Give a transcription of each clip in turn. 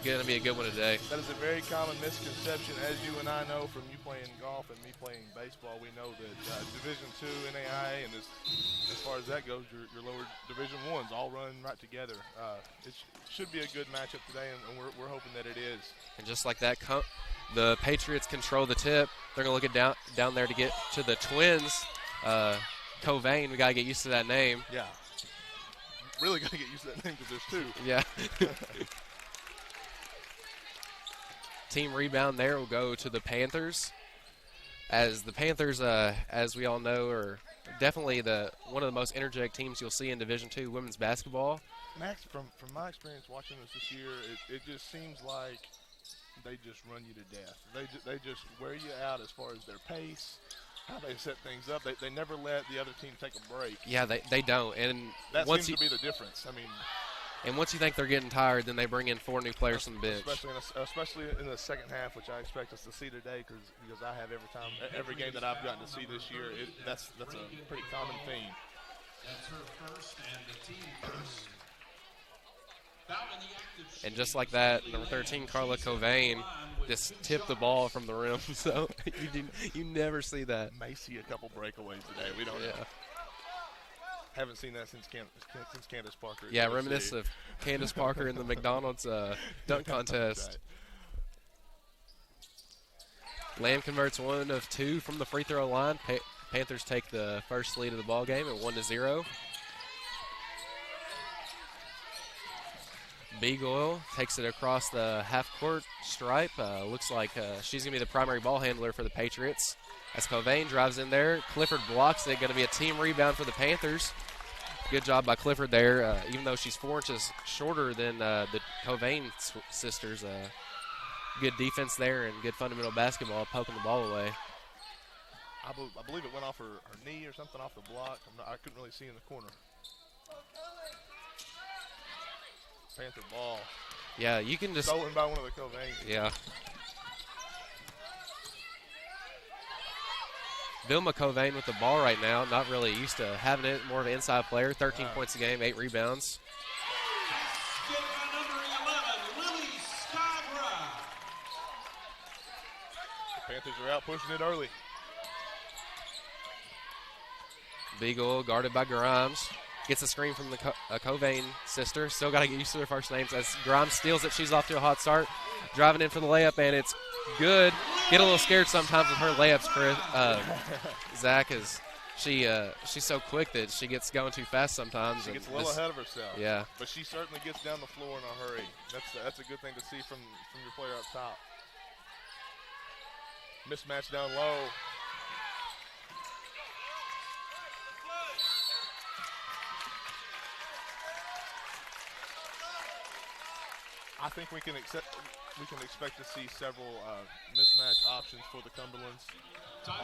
going to be a good one today. That is a very common misconception, as you and I know from you playing golf and me playing baseball. We know that Division II, NAIA, and as far as that goes, your lower Division I's all run right together. It should be a good matchup today, and we're hoping that it is. And just like that, the Patriots control the tip. They're going to look it down there to get to the Twins. Covain, we got to get used to that name. Yeah. Really got to get used to that name because there's two. Yeah. Team rebound there will go to the Panthers. As the Panthers, as we all know, are definitely one of the most energetic teams you'll see in Division II women's basketball. Max, from my experience watching this year, it just seems like they just run you to death. They just wear you out as far as their pace, how they set things up. They never let the other team take a break. Yeah, they don't. And that seems to be the difference. I mean, and once you think they're getting tired, then they bring in 4 new players from the bench. Especially in the second half, which I expect us to see today, because I have every game that I've gotten to see this year. That's a pretty common theme. That's her first and the team first. And just like that, number 13, Carla Covain, just tipped the ball from the rim. So you never see that. May see a couple breakaways today. We don't know. Haven't seen that since Candace Parker. Yeah, reminiscent of Candace Parker in the McDonald's dunk contest. Right. Lamb converts 1 of 2 from the free throw line. Panthers take the first lead of the ball game at 1-0. Beagle takes it across the half-court stripe. Looks like she's going to be the primary ball handler for the Patriots. As Covain drives in there, Clifford blocks it. Going to be a team rebound for the Panthers. Good job by Clifford there, even though she's 4 inches shorter than the Covain sisters. Good defense there and good fundamental basketball, poking the ball away. I believe it went off her knee or something off the block. I couldn't really see in the corner. Panther ball. Yeah, you can just. Stolen by one of the Covains. Yeah. Vilma Covain with the ball right now. Not really used to having it. More of an inside player. 13 points a game, 8 rebounds. The Panthers are out pushing it early. Beagle guarded by Grimes. Gets a screen from the Covain sister. Still got to get used to their first names. As Grimes steals it, she's off to a hot start. Driving in for the layup, and it's good. Get a little scared sometimes with her layups, Chris. Zach, is she's so quick that she gets going too fast sometimes. She gets a little ahead of herself. Yeah. But she certainly gets down the floor in a hurry. That's a good thing to see from your player up top. Mismatch down low. I think we can expect to see several mismatch options for the Cumberlands,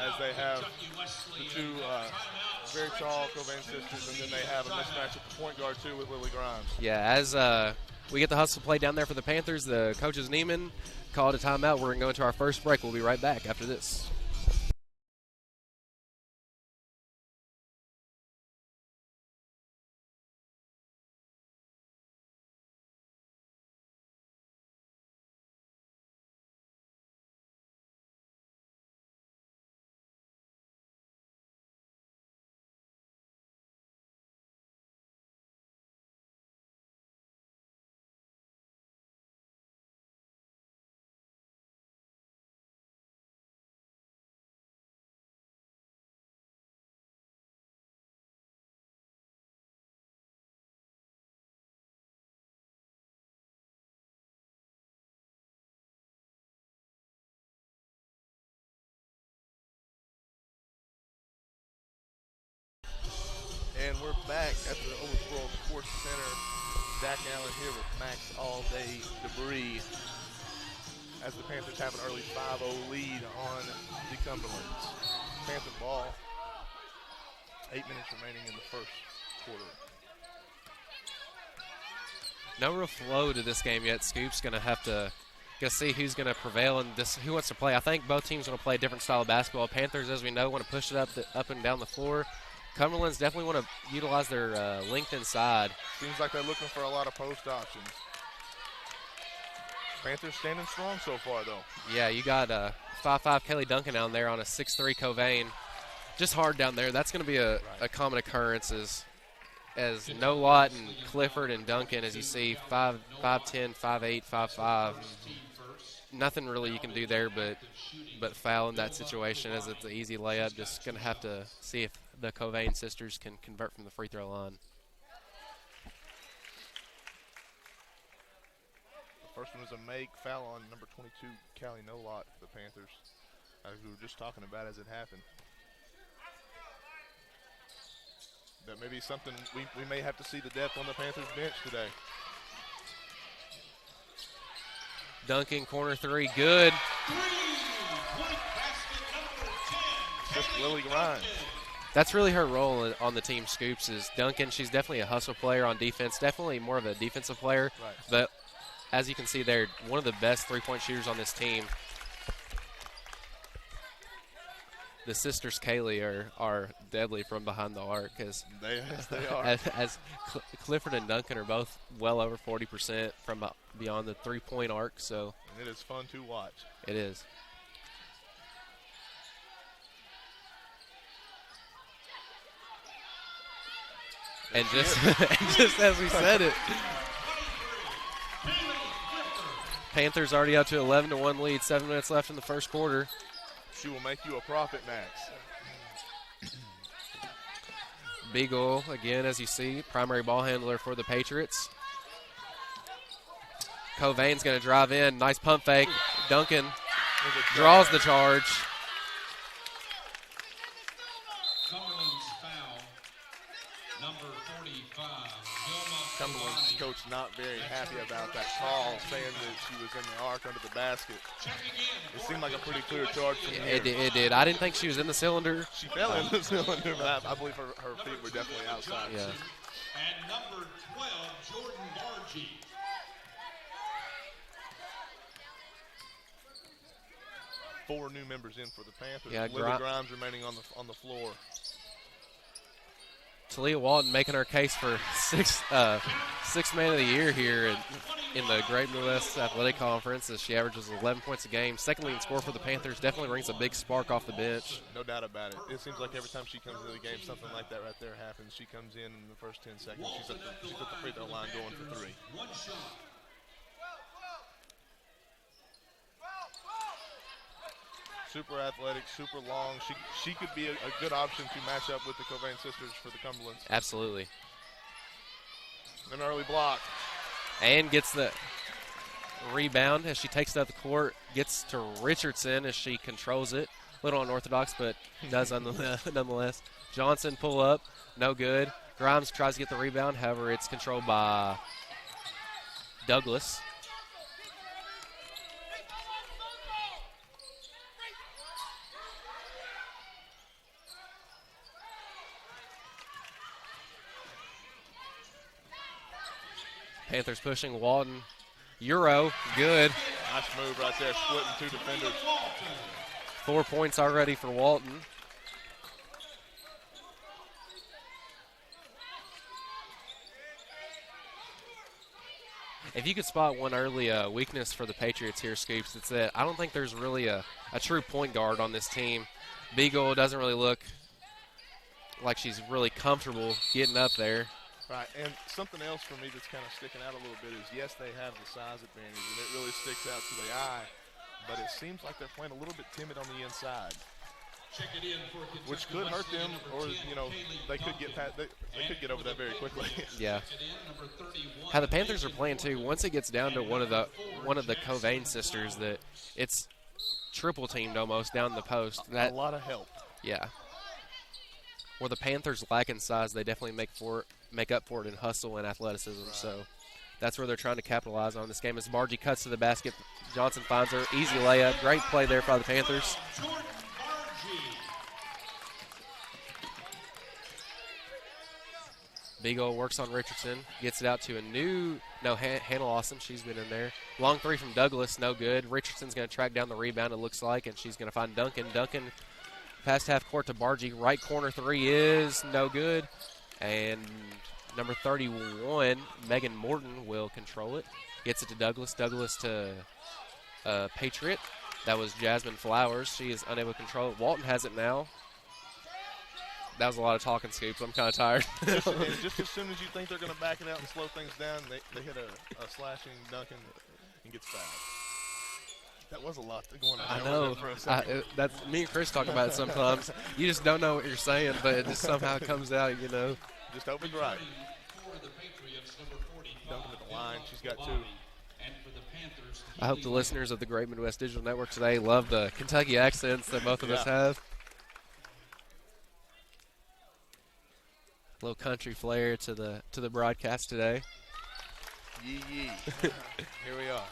as they have the 2 very tall Covain sisters, and then they have a mismatch at the point guard too with Lily Grimes. Yeah, as we get the hustle play down there for the Panthers, the coaches Neiman called a timeout. We're going to go into our first break. We'll be right back after this. And we're back at the Owensboro Sports Center. Zach Allen here with Max All Day Debris, as the Panthers have an early 5-0 lead on the Cumberlands. Panther ball. 8 minutes remaining in the first quarter. No real flow to this game yet. Scoop's going to have to see who's going to prevail and who wants to play. I think both teams want to play a different style of basketball. Panthers, as we know, want to push it up and down the floor. Cumberlands definitely want to utilize their length inside. Seems like they're looking for a lot of post options. Panthers standing strong so far, though. Yeah, you got 5'5" Kelly Duncan down there on a 6'3" Covain. Just hard down there. That's going to be a common occurrence as No Lot and Clifford and Duncan, as you see, 5'10", 5'8", 5'5". Nothing really you can do there but foul in that situation, as it's an easy layup. Just going to have to see if the Covain sisters can convert from the free throw line. The first one was a make foul on number 22, Callie Nolot for the Panthers, as we were just talking about as it happened. That may be something we may have to see the depth on the Panthers bench today. Duncan, corner three, good. Just Lily Grimes. That's really her role on the team, Scoops, is Duncan. She's definitely a hustle player on defense, definitely more of a defensive player. Right. But as you can see there, one of the best three-point shooters on this team. The sisters Kaylee are deadly from behind the arc, as They are. as Clifford and Duncan are both well over 40% from beyond the three-point arc. So And it is fun to watch. it is. And just as we said it, Panthers already up to 11-1 lead. 7 minutes left in the first quarter. She will make you a profit, Max. Beagle, again, as you see, primary ball handler for the Patriots. Covain's going to drive in. Nice pump fake. Duncan draws the charge. Cumberland's foul, number 45. Cumberland's coach not very happy about that call, saying that she was in the arc under the basket. It seemed like a pretty clear charge from here. It did. I didn't think she was in the cylinder. She fell in the cylinder, but I believe her feet were definitely outside. Yeah. And number 12, Jordan Bargy. Four new members in for the Panthers. Yeah, Lily Grimes remaining on the floor. Talia Walton making her case for sixth man of the year here in the Great Midwest Athletic Conference, as she averages 11 points a game. Second leading scorer for the Panthers. Definitely brings a big spark off the bench. No doubt about it. It seems like every time she comes into the game, something like that right there happens. She comes in the first 10 seconds. She's at the free throw line going for three. One shot. Super athletic, super long. She could be a good option to match up with the Covain sisters for the Cumberlands. Absolutely. An early block. And gets the rebound as she takes it up the court. Gets to Richardson as she controls it. A little unorthodox, but does nonetheless. Johnson pull up. No good. Grimes tries to get the rebound. However, it's controlled by Douglas. Panthers pushing. Walton. Euro. Good. Nice move right there, splitting two defenders. 4 points already for Walton. If you could spot one early weakness for the Patriots here, Scoops, it's that I don't think there's really a true point guard on this team. Beagle doesn't really look like she's really comfortable getting up there. Right, and something else for me that's kind of sticking out a little bit is, yes, they have the size advantage, and it really sticks out to the eye, but it seems like they're playing a little bit timid on the inside, Check it in for Kentucky which could hurt them, or, you know, they could get past, they could get over that very quickly. Yeah. Check it in, number 31. How the Panthers are playing too. Once it gets down to one of the Covain sisters, that it's triple teamed almost down the post. A lot of help. Yeah. Where the Panthers lack in size, they definitely make up for it in hustle and athleticism. Right. So that's where they're trying to capitalize on this game. As Bargy cuts to the basket, Johnson finds her. Easy layup. Great play there by the Panthers. Jordan Bargy. Beagle works on Richardson. Gets it out to Hannah Lawson. She's been in there. Long three from Douglas. No good. Richardson's going to track down the rebound, it looks like, and she's going to find Duncan. Duncan past half court to Bargy. Right corner three is no good. And number 31, Megan Morton, will control it. Gets it to Douglas. Douglas to Patriot. That was Jasmine Flowers. She is unable to control it. Walton has it now. That was a lot of talking, Scoops. I'm kind of tired. just as soon as you think they're going to back it out and slow things down, they hit a slashing dunk and gets fouled. That was a lot going on. I know. For a second. That's me and Chris talk about it sometimes. You just don't know what you're saying, but it just somehow comes out, you know. Just opens right. Duncan at the line. She's got 2. I hope the listeners of the Great Midwest Digital Network today love the Kentucky accents that both of us have. A little country flair to the broadcast today. Yee yee. Here we are.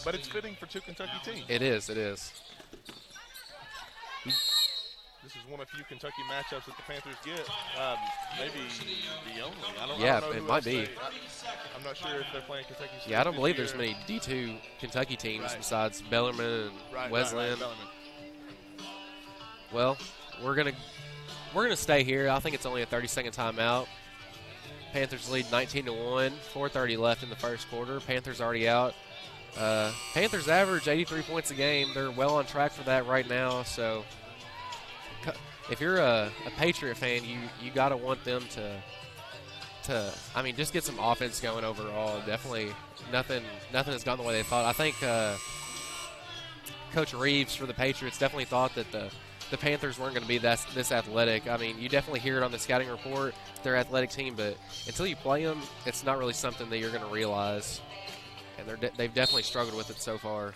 But it's fitting for 2 Kentucky teams. It is. It is. This is one of few Kentucky matchups that the Panthers get. Maybe the only. I don't know it who might else be. I'm not sure if they're playing Kentucky State. Yeah, I don't this believe year. there's many D2 Kentucky teams besides Bellarmine and Wesleyan. Bellarmine. Well, we're gonna stay here. I think it's only a 30-second timeout. Panthers lead 19-1. 4:30 left in the first quarter. Panthers already out. Panthers average 83 points a game. They're well on track for that right now. So, if you're a Patriot fan, you gotta want them to just get some offense going overall. Definitely, nothing has gone the way they thought. I think Coach Reeves for the Patriots definitely thought that the Panthers weren't going to be this athletic. I mean, you definitely hear it on the scouting report, their athletic team, but until you play them, it's not really something that you're going to realize. And they've definitely struggled with it so far.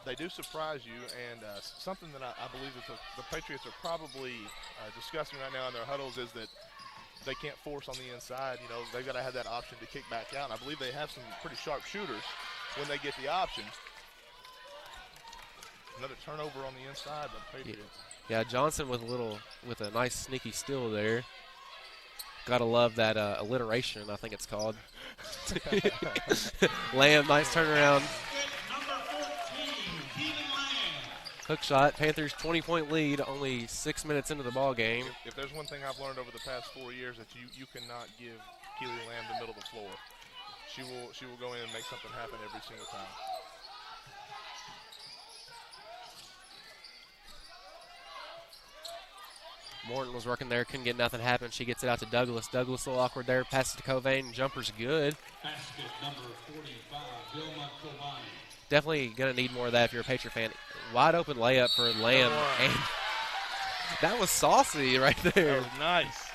They do surprise you, and something that I believe that the Patriots are probably discussing right now in their huddles is that they can't force on the inside. You know, they've got to have that option to kick back out. And I believe they have some pretty sharp shooters when they get the option. Another turnover on the inside by the Patriots. Yeah, Johnson with a nice sneaky steal there. Gotta love that alliteration, I think it's called. Lamb, nice turnaround. Hook shot. Panthers 20-point lead, only 6 minutes into the ball game. If there's one thing I've learned over the past 4 years, that you cannot give Keely Lamb the middle of the floor. She will go in and make something happen every single time. Morton was working there, couldn't get nothing happen. She gets it out to Douglas. Douglas a little awkward there, passes to Covain. Jumper's good. Basket number 45, Vilma Covani. Definitely going to need more of that if you're a Patriot fan. Wide open layup for Lamb. And that was saucy right there. That was nice.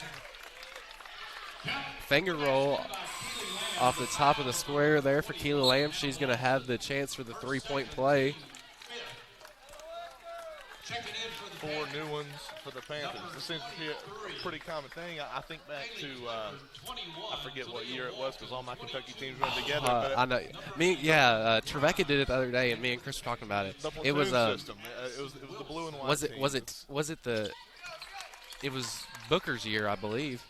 Finger roll off the top of the square there for Keely Lamb. She's going to have the chance for the three-point play. 4 new ones for the Panthers. This seems to be a pretty common thing. I think back to, I forget what year it was because all my Kentucky teams went together. But I know. Trevecca did it the other day, and me and Chris were talking about it. The It was system. It was the blue and white team. It was Booker's year, I believe.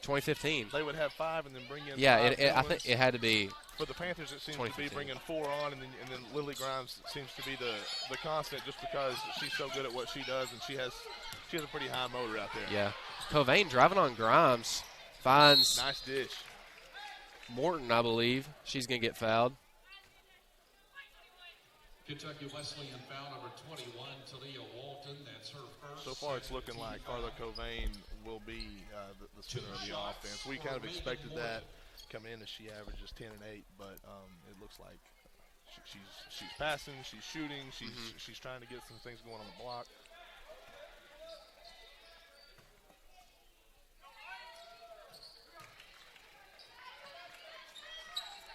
2015. They would have 5 and then bring in 5 I new think it had to be. For the Panthers, it seems to be 2015. bringing 4 on, and then Lily Grimes seems to be the constant just because she's so good at what she does, and she has a pretty high motor out there. Yeah. Covain driving on Grimes. Finds Nice dish. Morton, I believe. She's going to get fouled. Kentucky Wesleyan foul number 21, Talia Walton. That's her first. So far, it's looking like Carla Covain will be the center of the offense. We kind of expected that coming in as she averages 10 and 8, but it looks like she's passing, she's shooting, she's trying to get some things going on the block.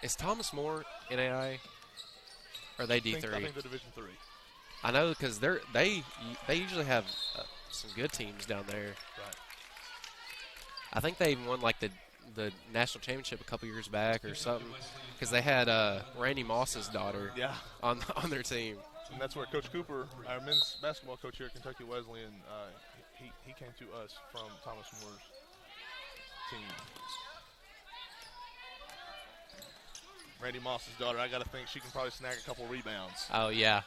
Is Thomas More NAI? Or are they D3? I think they're Division 3. I know because they usually have some good teams down there. Right. I think they won like the national championship a couple years back or something because they had Randy Moss's daughter on their team. And that's where Coach Cooper, our men's basketball coach here at Kentucky Wesleyan, he came to us from Thomas Moore's team. Randy Moss's daughter, I got to think she can probably snag a couple rebounds. Oh, yeah.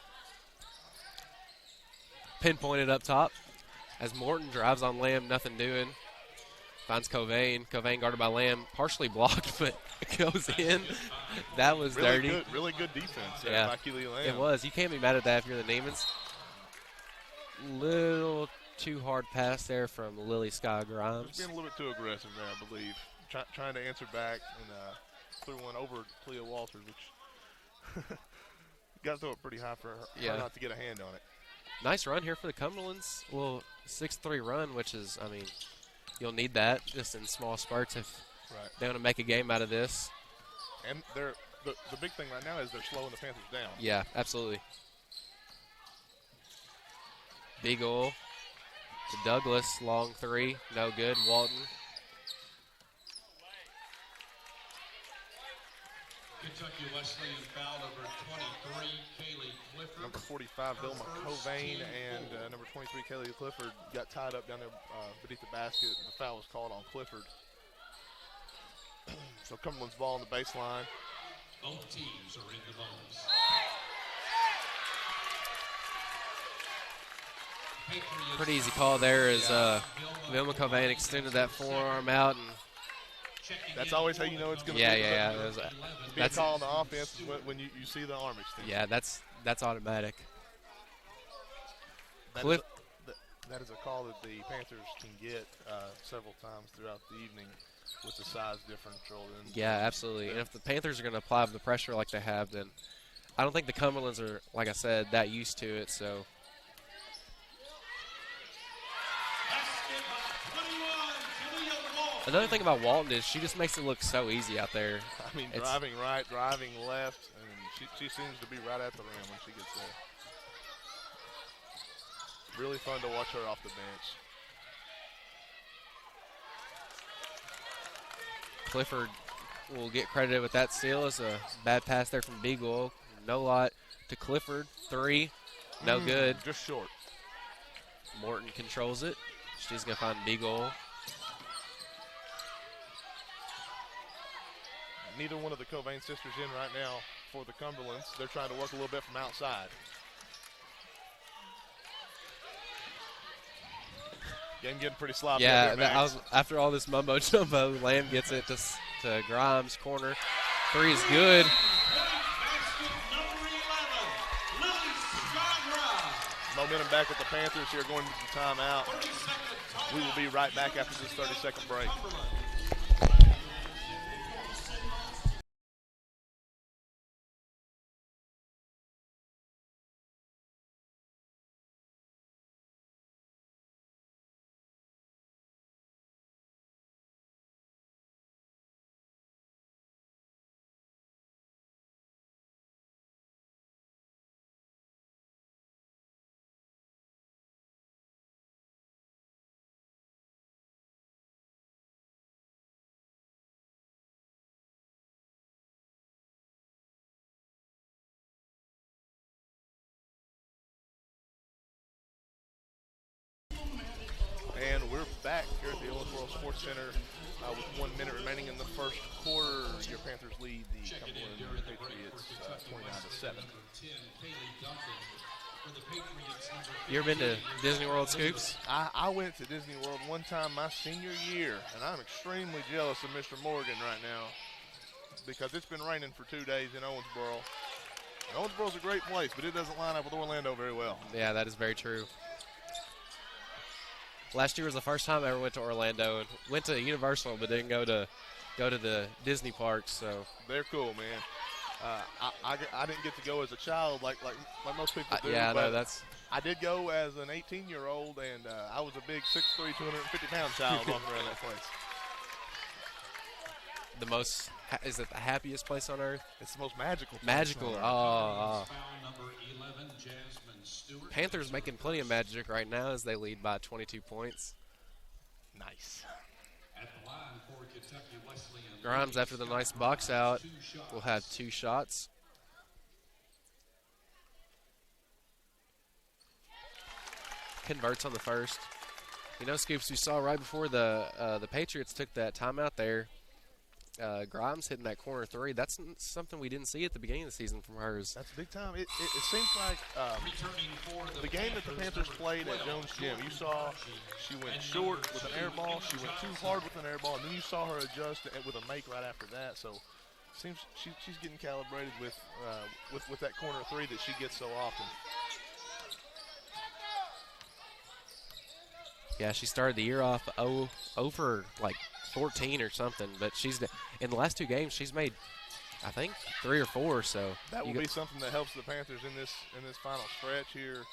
Pinpointed up top as Morton drives on Lamb, nothing doing. Finds Covain. Covain guarded by Lamb, partially blocked, but goes in. That was dirty. Really good defense there Yeah, by Keely Lamb. it was. You can't be mad at that if you're the Neiman's. Little too hard pass there from Lily Sky Grimes. Being a little bit too aggressive there, I believe. Trying to answer back and threw one over Clea Walters, which got to throw it pretty high for her not to get a hand on it. Nice run here for the Cumberlands. A little 6-3 run, which is, I mean, you'll need that just in small spurts if they want to make a game out of this. And the big thing right now is they're slowing the Panthers down. Yeah, absolutely. Beagle to Douglas, long three, no good. Walton. Kentucky Wesleyan foul number 23, Kaylee Clifford. Number 45, Vilma Covain, and number 23, Kaylee Clifford got tied up down there beneath the basket. The foul was called on Clifford. So Cumberland's ball on the baseline. Both teams are in the bonus. Pretty easy call there as Vilma Covain extended that forearm out. And that's always how you know it's going to be a call on the offense is when you see the arm extend. Yeah, that's automatic. That is a call that the Panthers can get several times throughout the evening with the size differential. Yeah, absolutely. And if the Panthers are going to apply the pressure like they have, then I don't think the Cumberlands are, like I said, that used to it. So. Another thing about Walton is she just makes it look so easy out there. I mean, driving right, driving left, and she seems to be right at the rim when she gets there. Really fun to watch her off the bench. Clifford will get credited with that steal. It's a bad pass there from Beagle. No lot to Clifford. Three, no good. Just short. Morton controls it. She's going to find Beagle. Neither one of the Covain sisters in right now for the Cumberlands. They're trying to work a little bit from outside. Game getting pretty sloppy. Yeah, after all this mumbo jumbo, Lamb gets it to Grimes corner. Three is good. Momentum back with the Panthers here going to the timeout. We will be right back after this 30-second break. And we're back here at the Owensboro Sports Center with 1 minute remaining in the first quarter. Your Panthers lead the Cumberland Patriots 29-7. You ever been to Disney World, Scoops? I went to Disney World one time my senior year, and I'm extremely jealous of Mr. Morgan right now because it's been raining for 2 days in Owensboro. And Owensboro's a great place, but it doesn't line up with Orlando very well. Yeah, that is very true. Last year was the first time I ever went to Orlando and went to Universal, but didn't go to the Disney parks. So they're cool, man. I didn't get to go as a child like most people do. Yeah, no, that's. I did go as an 18-year-old, and I was a big 6'3", 250-pound child walking around that place. The most is it the happiest place on earth? It's the most magical. Magical. Oh. Panthers making plenty of magic right now as they lead by 22 points. Nice. Grimes, after the nice box out, will have 2 shots. Converts on the first. You know, Scoops, we saw right before the Patriots took that timeout there. Grimes hitting that corner three. That's something we didn't see at the beginning of the season from hers. That's big time. It seems like the game that the Panthers played at Jones Gym, you saw she went short with an air ball, she went too hard with an air ball, and then you saw her adjust with a make right after that. So seems she's getting calibrated with that corner three that she gets so often. Yeah, she started the year off 0 for like 14 or something, but in the last 2 games she's made, I think, 3 or 4. So that will be something that helps the Panthers in this final stretch here,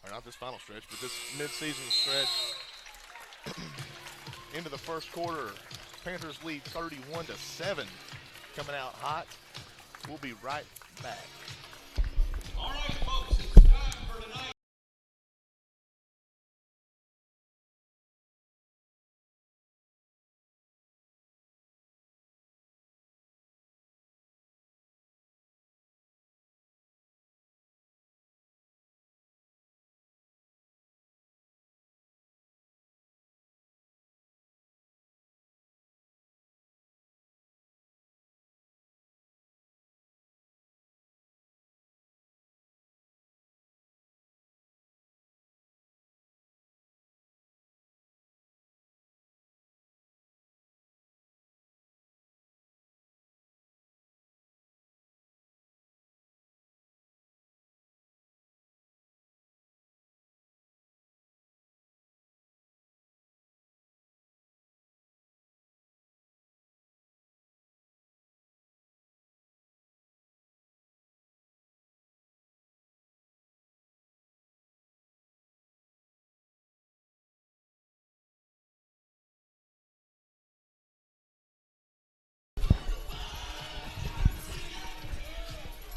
or not this final stretch, but this midseason stretch into the first quarter. Panthers lead 31-7, coming out hot. We'll be right back. All right, folks, it's time for tonight.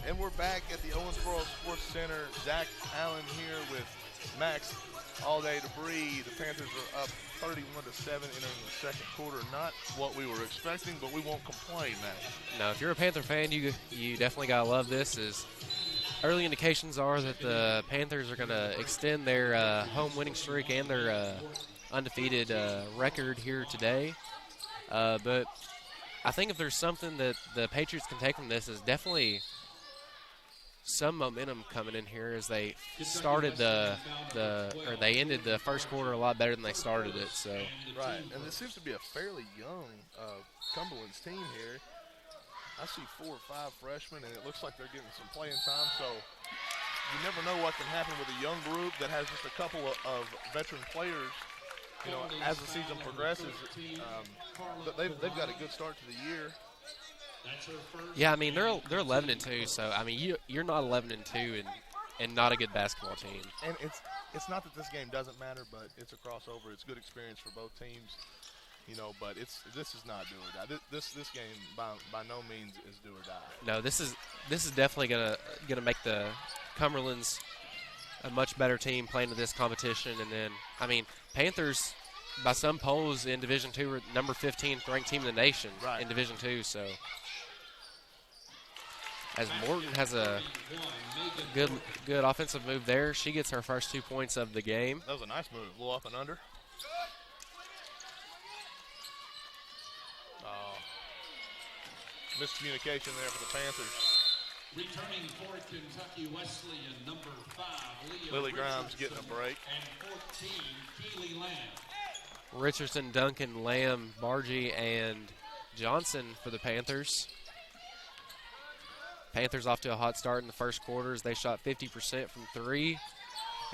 And we're back at the Owensboro Sports Center. Zach Allen here with Max All Day Debris. The Panthers are up 31-7 entering the second quarter. Not what we were expecting, but we won't complain, Max. No, if you're a Panther fan, you definitely gotta love this. As early indications are that the Panthers are gonna extend their home winning streak and their undefeated record here today. But I think if there's something that the Patriots can take from this, is definitely some momentum coming in here as they started or they ended the first quarter a lot better than they started it. So right, and this seems to be a fairly young Cumberlands team here. I see 4 or 5 freshmen, and it looks like they're getting some playing time. So you never know what can happen with a young group that has just a couple of veteran players. You know, as the season progresses, but they've got a good start to the year. Yeah, I mean they're 11-2, so I mean you're not 11-2 and not a good basketball team. And it's not that this game doesn't matter, but it's a crossover. It's good experience for both teams, you know. But this is not do or die. This game by no means is do or die. No, this is definitely gonna make the Cumberlands a much better team playing to this competition. And then I mean Panthers, by some polls in Division II, were number 15th ranked team in the nation in Division II. So as Morton has a good offensive move there, she gets her first 2 points of the game. That was a nice move, a little up and under. Miscommunication there for the Panthers. Returning for Kentucky Wesleyan, number 5, Lily Grimes getting a break. And 14, Keely Lamb. Richardson, Duncan, Lamb, Bargy, and Johnson for the Panthers. Panthers off to a hot start in the first quarter as they shot 50% from 3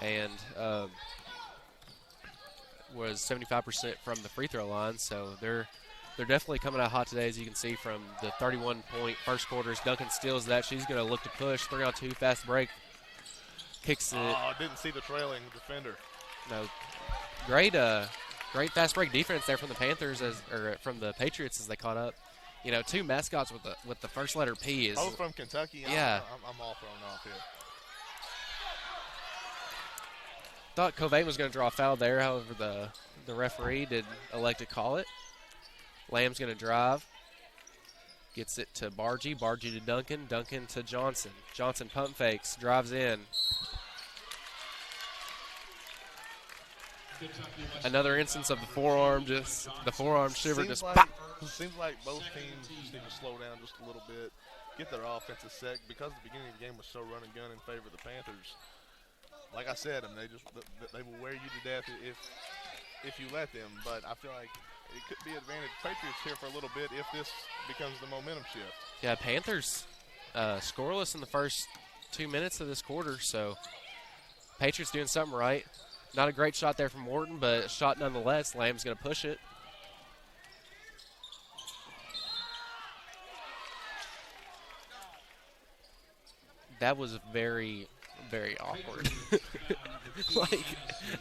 and was 75% from the free throw line. So they're definitely coming out hot today, as you can see from the 31-point first quarters. Duncan steals that. She's going to look to push. 3-on-2, fast break. Kicks it. Oh, didn't see the trailing defender. No, great fast break defense there from the Panthers or from the Patriots as they caught up. You know, 2 mascots with the first letter P is. Both from Kentucky. Yeah. I'm all thrown off here. Thought Covain was going to draw a foul there. However, the referee did elect to call it. Lamb's going to drive. Gets it to Bargy. Bargy to Duncan. Duncan to Johnson. Johnson pump fakes. Drives in. Another instance of the forearm shiver. Seems Just like, pop. seems like both teams just need to slow down just a little bit, get their offensive set, because the beginning of the game was so run and gun in favor of the Panthers. Like I said, I mean, they will wear you to death if you let them. But I feel like it could be advantage Patriots here for a little bit if this becomes the momentum shift. Yeah, Panthers scoreless in the first 2 minutes of this quarter, so Patriots doing something right. Not a great shot there from Morton, but a shot nonetheless. Lamb's going to push it. That was very, very awkward. Like,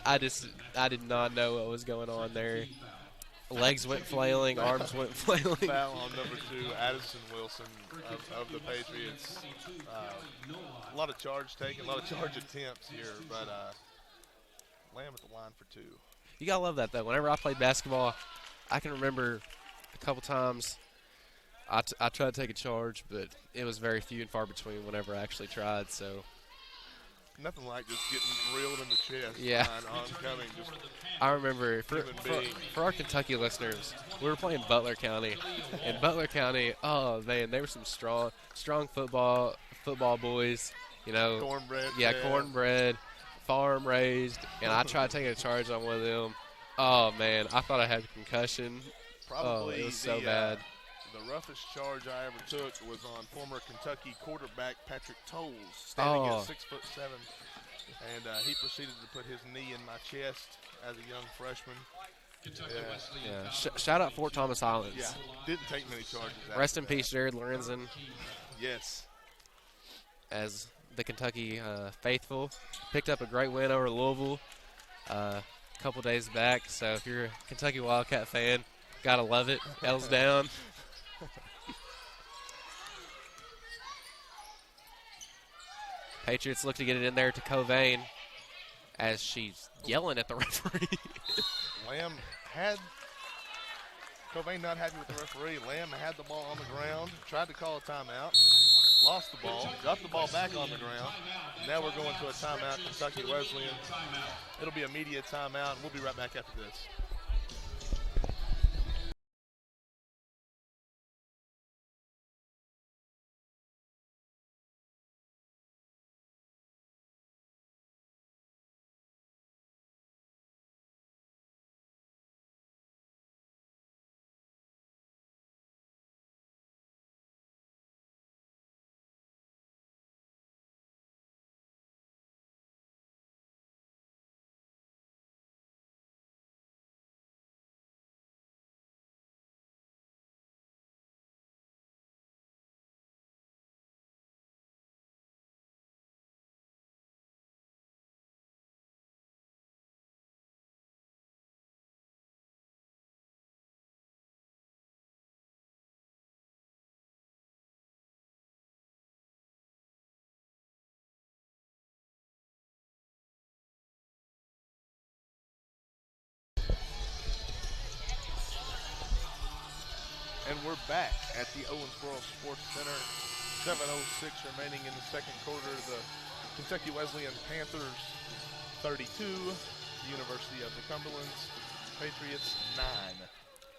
I did not know what was going on there. Legs went flailing, arms went flailing. Foul on number 2, Addison Wilson of the Patriots. A lot of charge taken, a lot of charge attempts here, but Lamb at the line for 2. You gotta love that though. Whenever I played basketball, I can remember a couple times I tried to take a charge, but it was very few and far between whenever I actually tried. So nothing like just getting drilled in the chest. Yeah. Oncoming. Just I remember for our Kentucky listeners, we were playing Butler County, and Butler County, oh man, they were some strong football boys. You know, cornbread. Yeah, cornbread, farm raised, and I tried taking a charge on one of them. Oh man, I thought I had a concussion. Probably it was so bad. The roughest charge I ever took was on former Kentucky quarterback Patrick Tolles, standing at 6'7", and he proceeded to put his knee in my chest as a young freshman. Yeah. Shout out Fort Thomas Highlands. Yeah, didn't take many charges. Rest in peace, Jared Lorenzen. Yes. As the Kentucky faithful picked up a great win over Louisville a couple days back. So if you're a Kentucky Wildcat fan, gotta love it. L's down. Patriots look to get it in there to Covain as she's yelling at the referee. Lamb had Covain not happy with the referee. Lamb had the ball on the ground, tried to call a timeout, lost the ball, got the ball back on the ground. Now we're going to a timeout, Kentucky Wesleyan. It'll be a media timeout, and we'll be right back after this. And we're back at the Owensboro Sports Center. 7:06 remaining in the second quarter. The Kentucky Wesleyan Panthers 32, the University of the Cumberlands Patriots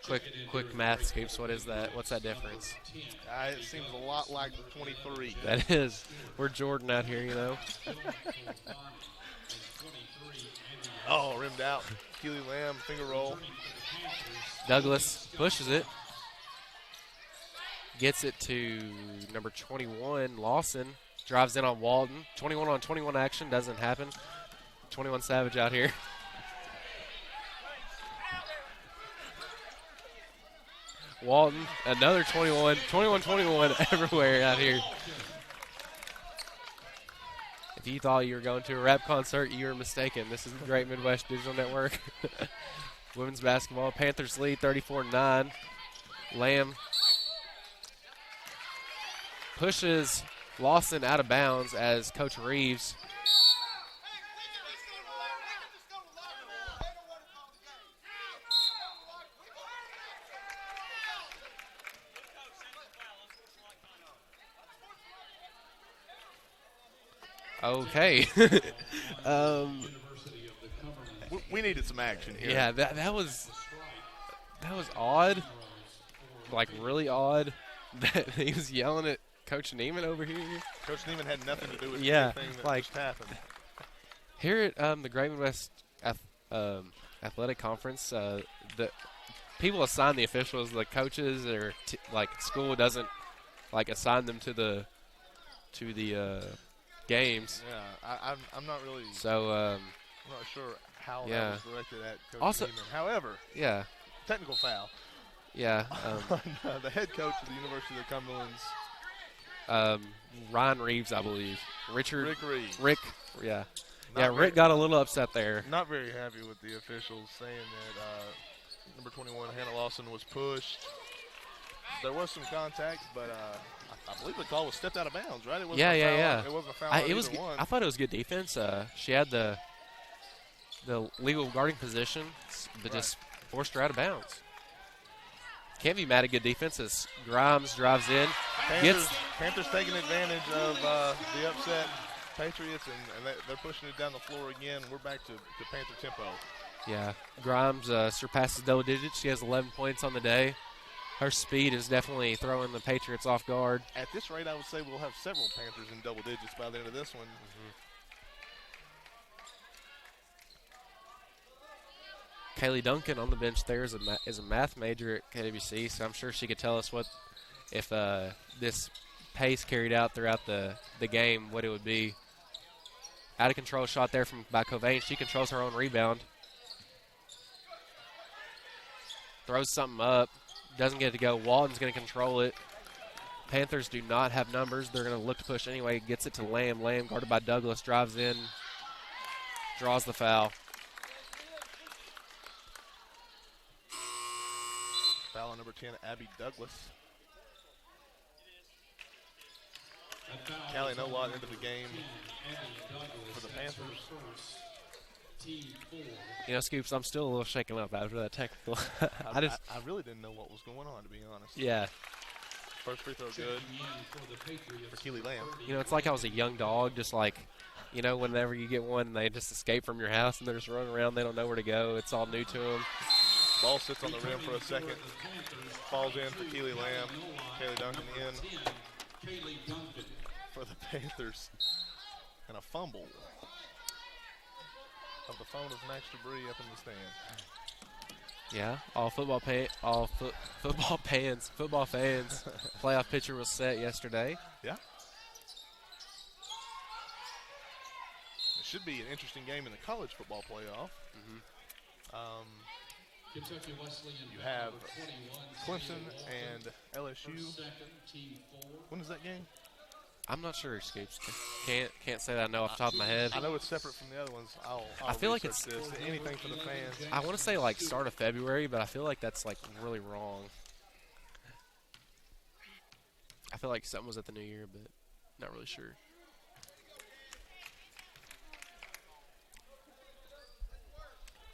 9. Quick math, Scoops. What is that? What's that difference? It seems a lot like the 23. That is. We're Jordan out here, you know. Oh, rimmed out. Keely Lamb, finger roll. Douglas pushes it. Gets it to number 21, Lawson. Drives in on Walton. 21 on 21 action. Doesn't happen. 21 Savage out here. Walton, another 21. 21-21 everywhere out here. If you thought you were going to a rap concert, you were mistaken. This is the Great Midwest Digital Network. Women's basketball. Panthers lead 34-9. Lamb pushes Lawson out of bounds as Coach Reeves okay. We needed some action here. Yeah, that was odd. like really odd that he was yelling at Coach Neiman over here. Coach Neiman had nothing to do with Yeah, anything that like- just happened. Here at the Great Midwest Athletic Conference, the people assign the officials, the coaches, or like school doesn't like assign them to the games. Yeah, I'm not really. So I'm not sure how yeah. that was directed at Coach Also- Neiman. However, yeah, technical foul yeah. on the head coach of the University of the Cumberlands, Ryan Reeves, I believe. Rick Reed. Rick, yeah. Not Yeah, very- Rick got a little upset there. Not very happy with the officials, saying that number 21, Hannah Lawson, was pushed. There was some contact, but I believe the call was stepped out of bounds, right? It wasn't Yeah, a foul. yeah. It wasn't a foul on It was. either one. I thought it was good defense. She had the legal guarding position, but just forced her out of bounds. Can't be mad at good defense as Grimes drives in. Panthers taking advantage of the upset Patriots, and they're pushing it down the floor again. We're back to Panther tempo. Yeah, Grimes surpasses double digits. She has 11 points on the day. Her speed is definitely throwing the Patriots off guard. At this rate, I would say we'll have several Panthers in double digits by the end of this one. Kaylee Duncan on the bench there is a math major at KWC, so I'm sure she could tell us what if this pace carried out throughout the game, what it would be. Out of control shot there by Covain. She controls her own rebound. Throws something up. Doesn't get it to go. Walton's going to control it. Panthers do not have numbers. They're going to look to push anyway. Gets it to Lamb. Lamb guarded by Douglas. Drives in. Draws the foul. Foul on number 10, Abby Douglas. Callie Nowat into the game for the Panthers. You know, Scoops, I'm still a little shaken up after that technical. I really didn't know what was going on, to be honest. Yeah. First free throw good for Keely Lamb. You know, it's like I was a young dog, just like, you know, whenever you get one, they just escape from your house and they're just running around. They don't know where to go. It's all new to them. Ball sits on the rim for a second. Falls in for Keely Lamb. Kaylee Duncan in for the Panthers. And a fumble of the phone of Max Debris up in the stand. Yeah, all football fans. Playoff picture was set yesterday. Yeah. It should be an interesting game in the college football playoff. Kentucky Wesleyan You have number 21, Clemson and LSU. team 4. When is that game? I'm not sure, Scoops. Can't say that I know off the top of my head. I know it's separate from the other ones. I feel like research this. Anything for the fans. I want to say like start of February, but I feel like that's like really wrong. I feel like something was at the new year, but not really sure.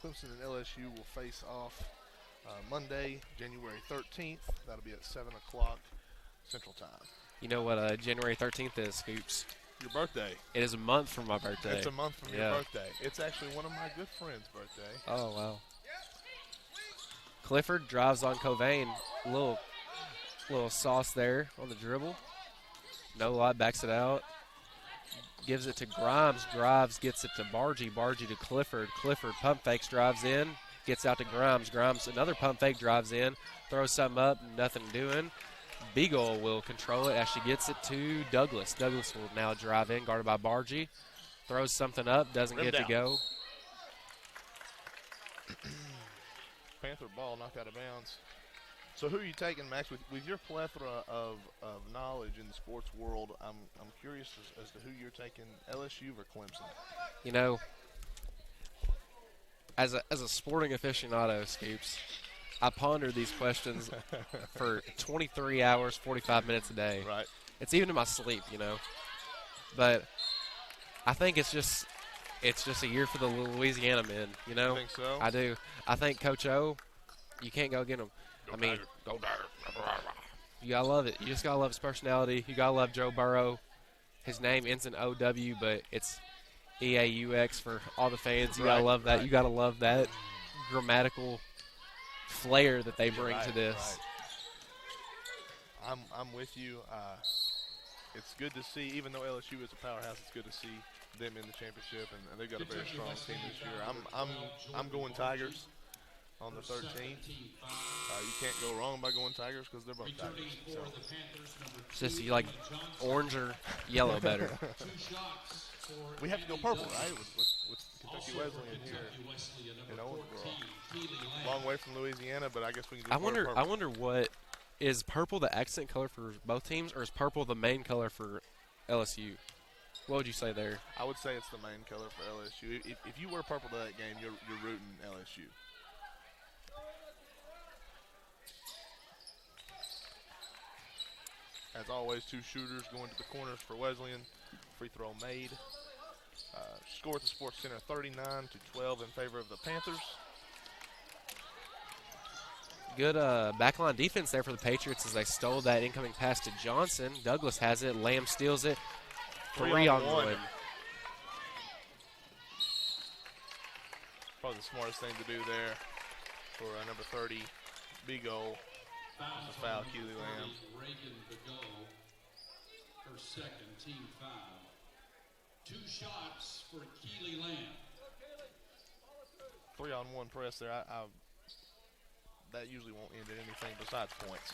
Clemson and LSU will face off Monday, January 13th. That'll be at 7 o'clock Central Time. You know what January 13th is, Scoops? Your birthday. It is a month from my birthday. It's a month from your birthday. It's actually one of my good friends' birthday. Oh, wow. Clifford drives on Covain. Little sauce there on the dribble. No lot, backs it out. Gives it to Grimes. Grimes gets it to Bargy. Bargy to Clifford. Clifford pump fakes, drives in. Gets out to Grimes. Grimes, another pump fake, drives in. Throws something up, nothing doing. Beagle will control it as she gets it to Douglas. Douglas will now drive in, guarded by Bargy. Throws something up, doesn't get to go. Panther ball knocked out of bounds. So who are you taking, Max? With your plethora of knowledge in the sports world, I'm curious as to who you're taking, LSU or Clemson. You know, as a sporting aficionado, Scoops, I ponder these questions for 23 hours, 45 minutes a day. Right. It's even in my sleep, you know. But I think it's just a year for the Louisiana men, you know. You think so? I do. I think Coach O, you can't go get him. Go You gotta love it. You just gotta love his personality. You gotta love Joe Burrow. His name ends in OW, but it's EAUX for all the fans. You gotta love that. You gotta love that grammatical flair that they bring to this. I'm with you. It's good to see, even though LSU is a powerhouse, it's good to see them in the championship, and they've got a very strong team this year. I'm going Tigers on the 13th. You can't go wrong by going Tigers because they're both Tigers. So. It's just you like orange or yellow better. We have to go purple, right? With Kentucky Wesleyan here in Owensboro. Long way from Louisiana, but I guess we can do purple. I wonder what is purple the accent color for both teams, or is purple the main color for LSU? What would you say there? I would say it's the main color for LSU. If you wear purple to that game, you're rooting LSU. As always, 2 shooters going to the corners for Wesleyan. Free throw made. Score at the Sports Center 39-12 in favor of the Panthers. Good backline defense there for the Patriots as they stole that incoming pass to Johnson. Douglas has it. Lamb steals it. 3 on 1. Probably the smartest thing to do there for number 30, Bigo. The foul, Keely Lamb. Her second, team foul. 2 shots for Keely Lamb. 3-on-1 press there. That usually won't end in anything besides points.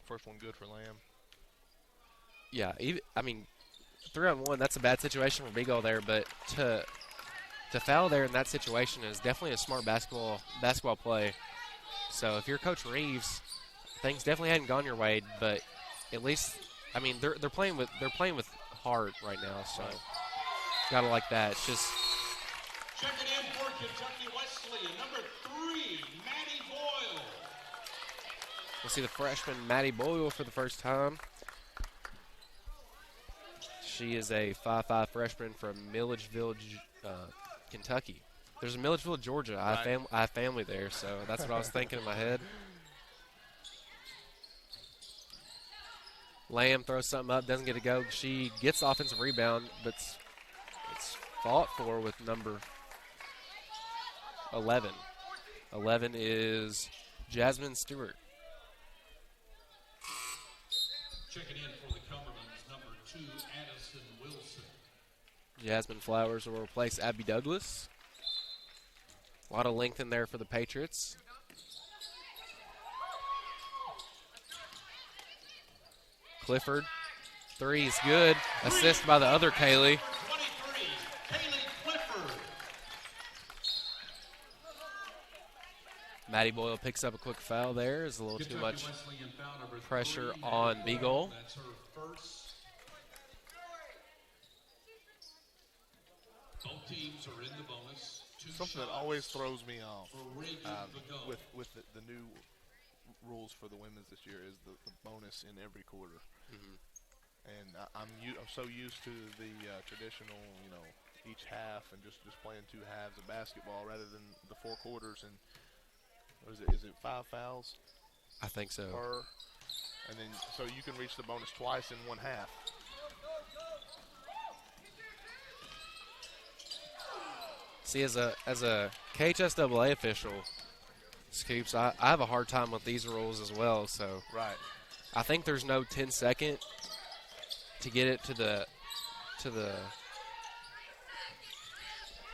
First one good for Lamb. Yeah, 3-on-1, that's a bad situation for Bigo there, but to foul there in that situation is definitely a smart basketball play. So if you're Coach Reeves, things definitely hadn't gone your way, but at least they're playing with heart right now. So gotta like that. It's just checking in for Kentucky Wesleyan, number 3, Maddie Boyle. we'll see the freshman Maddie Boyle for the first time. She is a 5'5" freshman from Milledgeville, Kentucky. There's a Milledgeville, Georgia. Right. I have family there, so that's what I was thinking in my head. Lamb throws something up, doesn't get to go. She gets the offensive rebound, but it's fought for with number 11. 11 is Jasmine Stewart. Checking in for the Cumberlands, number 2, Addison Wilson. Jasmine Flowers will replace Abby Douglas. A lot of length in there for the Patriots. Clifford, 3 is good. Assist by the other Kaylee. 23, Kaylee Clifford. Maddie Boyle picks up a quick foul there. There's a little too much pressure on Beagle. That's her first. Both teams are in the bonus. Something that always throws me off with the new rules for the women's this year is the bonus in every quarter. And I'm so used to the traditional, each half and just playing 2 halves of basketball rather than the 4 quarters. And what is it 5 fouls? I think so. And then so you can reach the bonus twice in 1 half. See, as a KHSAA official, Scoops, I have a hard time with these rules as well. So right, I think there's no 10-second to get it to the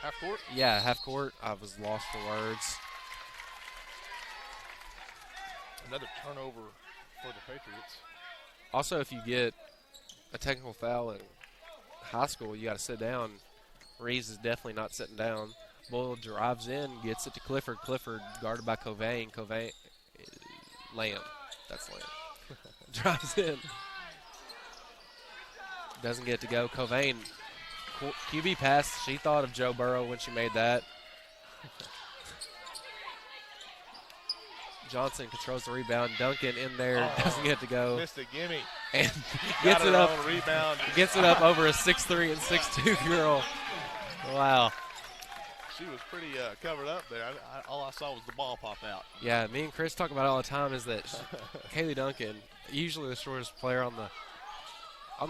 half court. Yeah, half court. I was lost for words. Another turnover for the Patriots. Also, if you get a technical foul in high school, you got to sit down. Reeves is definitely not sitting down. Boyle drives in, gets it to Clifford. Clifford guarded by Covain. Lamb. That's Lamb. Drives in. Doesn't get to go. Covain, QB pass. She thought of Joe Burrow when she made that. Johnson controls the rebound. Duncan in there. Doesn't get to go. Missed a gimme. And gets it up. Rebound. Gets it up over a 6'3" and 6'2" girl. Wow. She was pretty covered up there. All I saw was the ball pop out. Yeah, me and Chris talk about it all the time is that Kaylee Duncan, usually the shortest player on the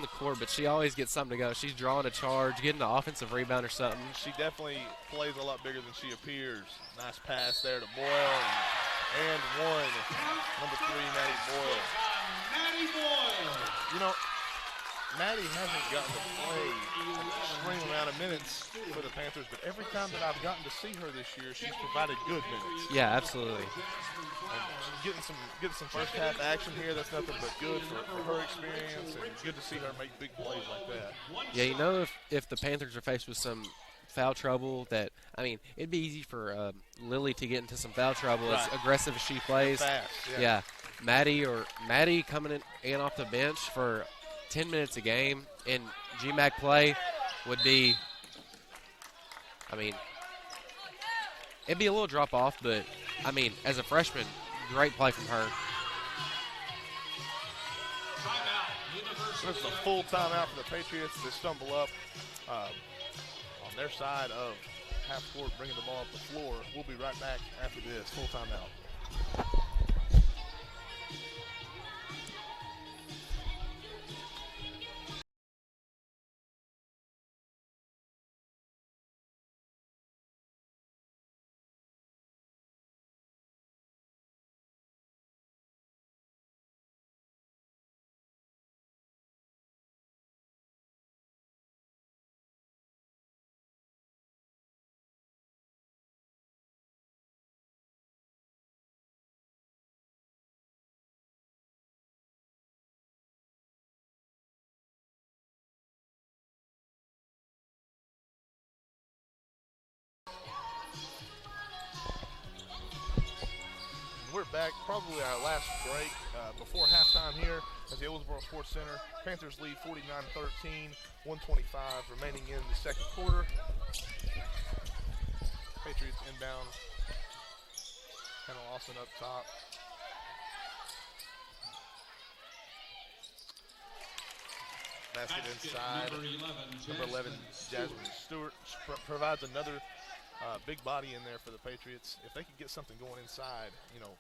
court, but she always gets something to go. She's drawing a charge, getting an offensive rebound or something. She definitely plays a lot bigger than she appears. Nice pass there to Boyle. And one. Number 3, Maddie Boyle. Maddie Boyle. You know, Maddie hasn't gotten to play an extreme amount of minutes for the Panthers, but every time that I've gotten to see her this year, she's provided good minutes. Yeah, absolutely. And getting some first half action here, that's nothing but good for her experience, and good to see her make big plays like that. Yeah, you know, if the Panthers are faced with some foul trouble, that, I mean, it'd be easy for Lily to get into some foul trouble as aggressive as she plays. Fast, yeah. Maddie coming in off the bench for 10 minutes a game in GMAC play would be, I mean, it'd be a little drop off, but, I mean, as a freshman, great play from her. This is a full timeout for the Patriots. They stumble up on their side of half court, bringing the ball up the floor. We'll be right back after this. Full timeout. We're back, probably our last break before halftime here at the Owensboro Sports Center. Panthers lead 49-13, 1:25 remaining in the second quarter. Patriots inbound. Hannah Lawson up top. Basket inside. Number 11, Jasmine Stewart provides another big body in there for the Patriots. If they could get something going inside, you know,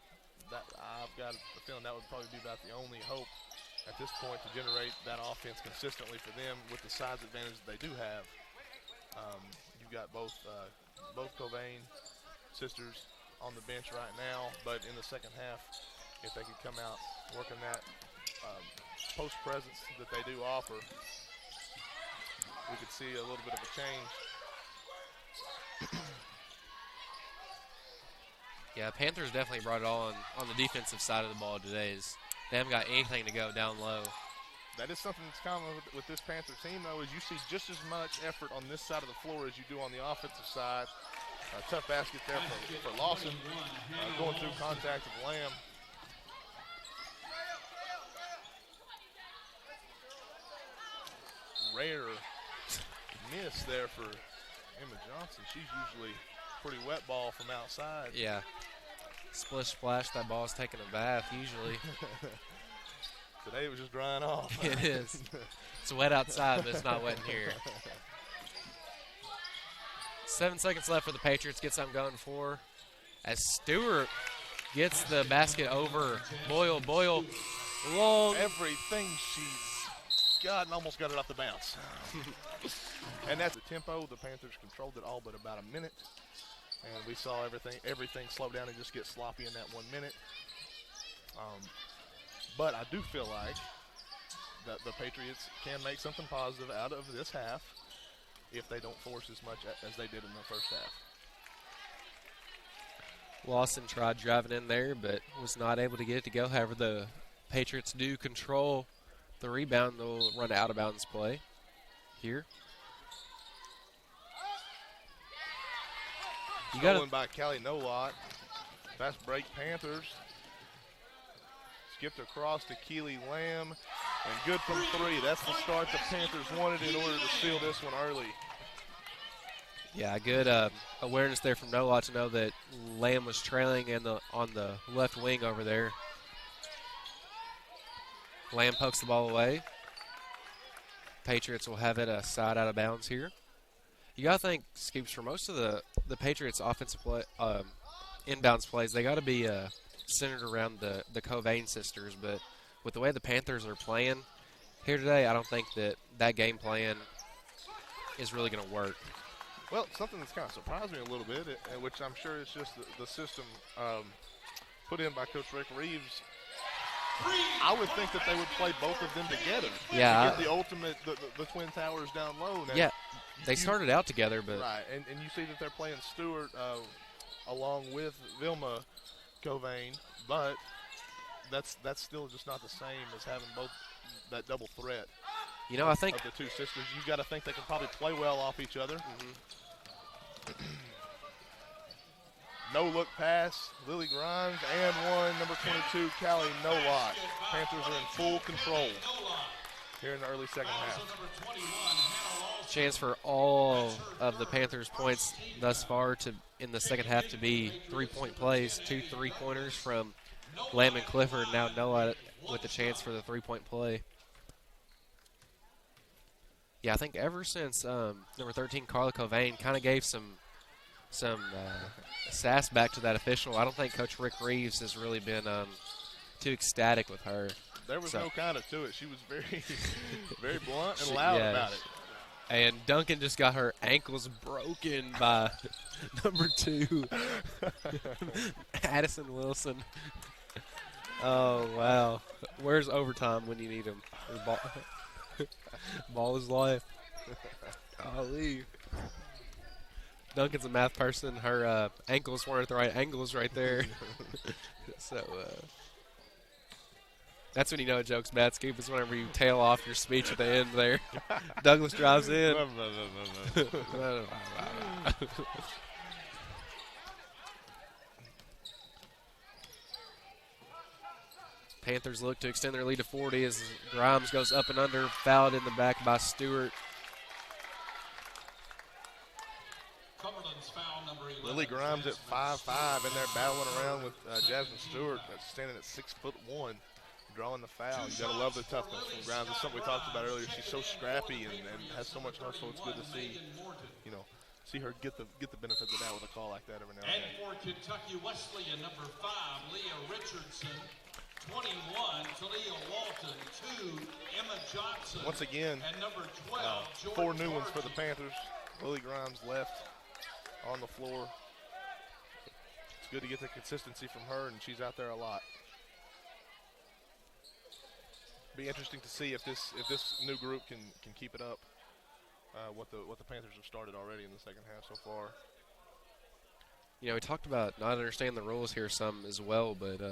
that I've got a feeling that would probably be about the only hope at this point to generate that offense consistently for them with the size advantage that they do have. You've got both Covain sisters on the bench right now, but in the second half, if they could come out working that post presence that they do offer, we could see a little bit of a change. Yeah, Panthers definitely brought it all on the defensive side of the ball today. They haven't got anything to go down low. That is something that's common with this Panther team, though, is you see just as much effort on this side of the floor as you do on the offensive side. Tough basket there for Lawson, going through contact of Lamb. Rare miss there for Emma Johnson. She's usually pretty wet ball from outside. Yeah. Splish splash, that ball's taking a bath usually. Today it was just drying off. It is. It's wet outside, but it's not wet in here. 7 seconds left for the Patriots. Get something going for as Stewart gets the basket over Boyle. Boyle long. Everything she's got and almost got it off the bounce. And that's the tempo. The Panthers controlled it all but about a minute. And we saw everything slow down and just get sloppy in that 1 minute. But I do feel like that the Patriots can make something positive out of this half if they don't force as much as they did in the first half. Lawson tried driving in there, but was not able to get it to go. However, the Patriots do control the rebound. They'll run out of bounds play here. Stolen by Callie Nolot. Fast break Panthers. Skipped across to Keely Lamb. And good from three. That's the start the Panthers wanted in order to seal this one early. Yeah, good awareness there from Nolot to know that Lamb was trailing on the left wing over there. Lamb pokes the ball away. Patriots will have it a side out of bounds here. You got to think, Scoops, for most of the Patriots' offensive play, inbounds plays, they got to be centered around the Covain sisters. But with the way the Panthers are playing here today, I don't think that game plan is really going to work. Well, something that's kind of surprised me a little bit, which I'm sure is just the system put in by Coach Rick Reeves, I would think that they would play both of them together. Yeah. To get the ultimate, the Twin Towers down low. Now, yeah, they started out together, but right, and you see that they're playing Stewart along with Vilma Covain, but that's still just not the same as having both that double threat. you know, I think Of the two sisters, you've got to think they can probably play well off each other. No-look pass, Lily Grimes, and one, number 22, Callie Nowak. Panthers are in full control here in the early second half. chance for all of the Panthers' points thus far to in the second half to be three-point plays, 2 3-pointers from Lamb and Clifford. Now Noah with the chance for the three-point play. Yeah, I think ever since number 13, Carla Covain, kind of gave some sass back to that official. I don't think Coach Rick Reeves has really been too ecstatic with her. There was no kind of to it. She was very, very blunt and loud about it. And Duncan just got her ankles broken by number 2, Addison Wilson. Oh, wow. Where's overtime when you need him? Ball is life. Golly. Duncan's a math person. Her ankles weren't at the right angles right there. So, that's when you know a joke's bad, Scoop, is whenever you tail off your speech at the end there. Douglas drives in. Panthers look to extend their lead to 40 as Grimes goes up and under, fouled in the back by Stewart. Cumberland's foul number 11. Lily Grimes at 5'5", and they're battling around with Jasmine Stewart, that's standing at 6'1", drawing the foul. You gotta love the toughness from Grimes. It's something we talked about earlier. She's so scrappy and has so much hustle. It's good to see, see her get the benefit of the doubt with a call like that every now and And then. for Kentucky Wesleyan, number 5, Leah Richardson. 21, Talia Walton. 2, Emma Johnson. Once again, and number 12, George 4 new ones for the Barkley. Panthers. Lily Grimes left on the floor. It's good to get the consistency from her, and she's out there a lot. Be interesting to see if this new group can keep it up. What the Panthers have started already in the second half so far. You know, we talked about not understanding the rules here some as well, but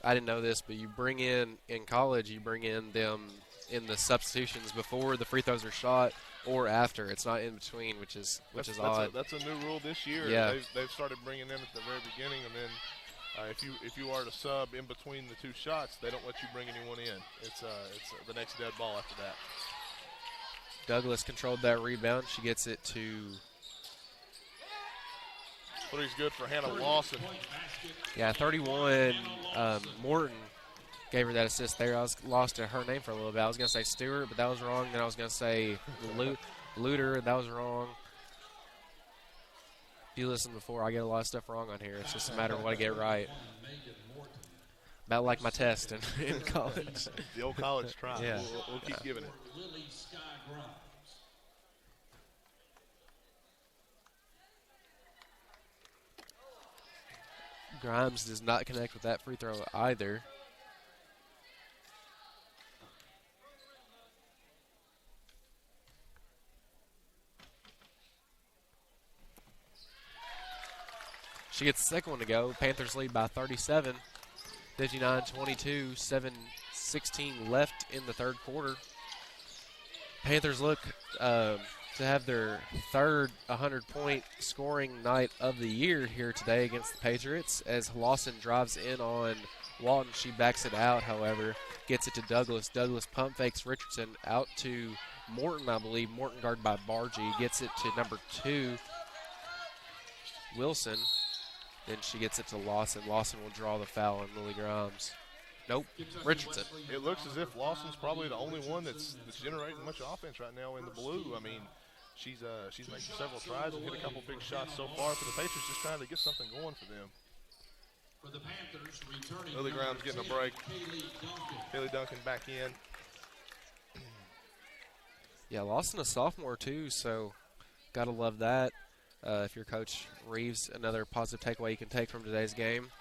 I didn't know this, but you bring in college, you bring in them in the substitutions before the free throws are shot or after. It's not in between, which is odd. That's a new rule this year. Yeah. They've started bringing them at the very beginning, and then if you are to sub in between the 2 shots, they don't let you bring anyone in. It's the next dead ball after that. Douglas controlled that rebound. She gets it to 3's good for Hannah Lawson. 31. Morton gave her that assist there. I was lost to her name for a little bit. I was going to say Stewart, but that was wrong. Then I was going to say Luter, that was wrong. If you listened before, I get a lot of stuff wrong on here. It's just a matter of what I get right. About like my test in college. The old college try. Yeah. We'll keep giving it. Lily Sky Grimes. Grimes does not connect with that free throw either. She gets the second one to go. Panthers lead by 37. 59-22, 7:16 left in the third quarter. Panthers look to have their third 100-point scoring night of the year here today against the Patriots as Lawson drives in on Walton. She backs it out, however, gets it to Douglas. Douglas pump fakes Richardson out to Morton, I believe. Morton guarded by Bargy. Gets it to number 2, Wilson. Then she gets it to Lawson. Lawson will draw the foul on Lily Grimes. Nope, Richardson. It looks as if Lawson's probably the only one that's generating much offense right now in the blue. I mean, she's making several tries and hit a couple big shots so far for the Patriots, just trying to get something going for them. For the Panthers, returning Lily Grimes getting a break. Kaylee Duncan back in. Yeah, Lawson a sophomore too, so gotta love that. if you're Coach Reeves, another positive takeaway you can take from today's game.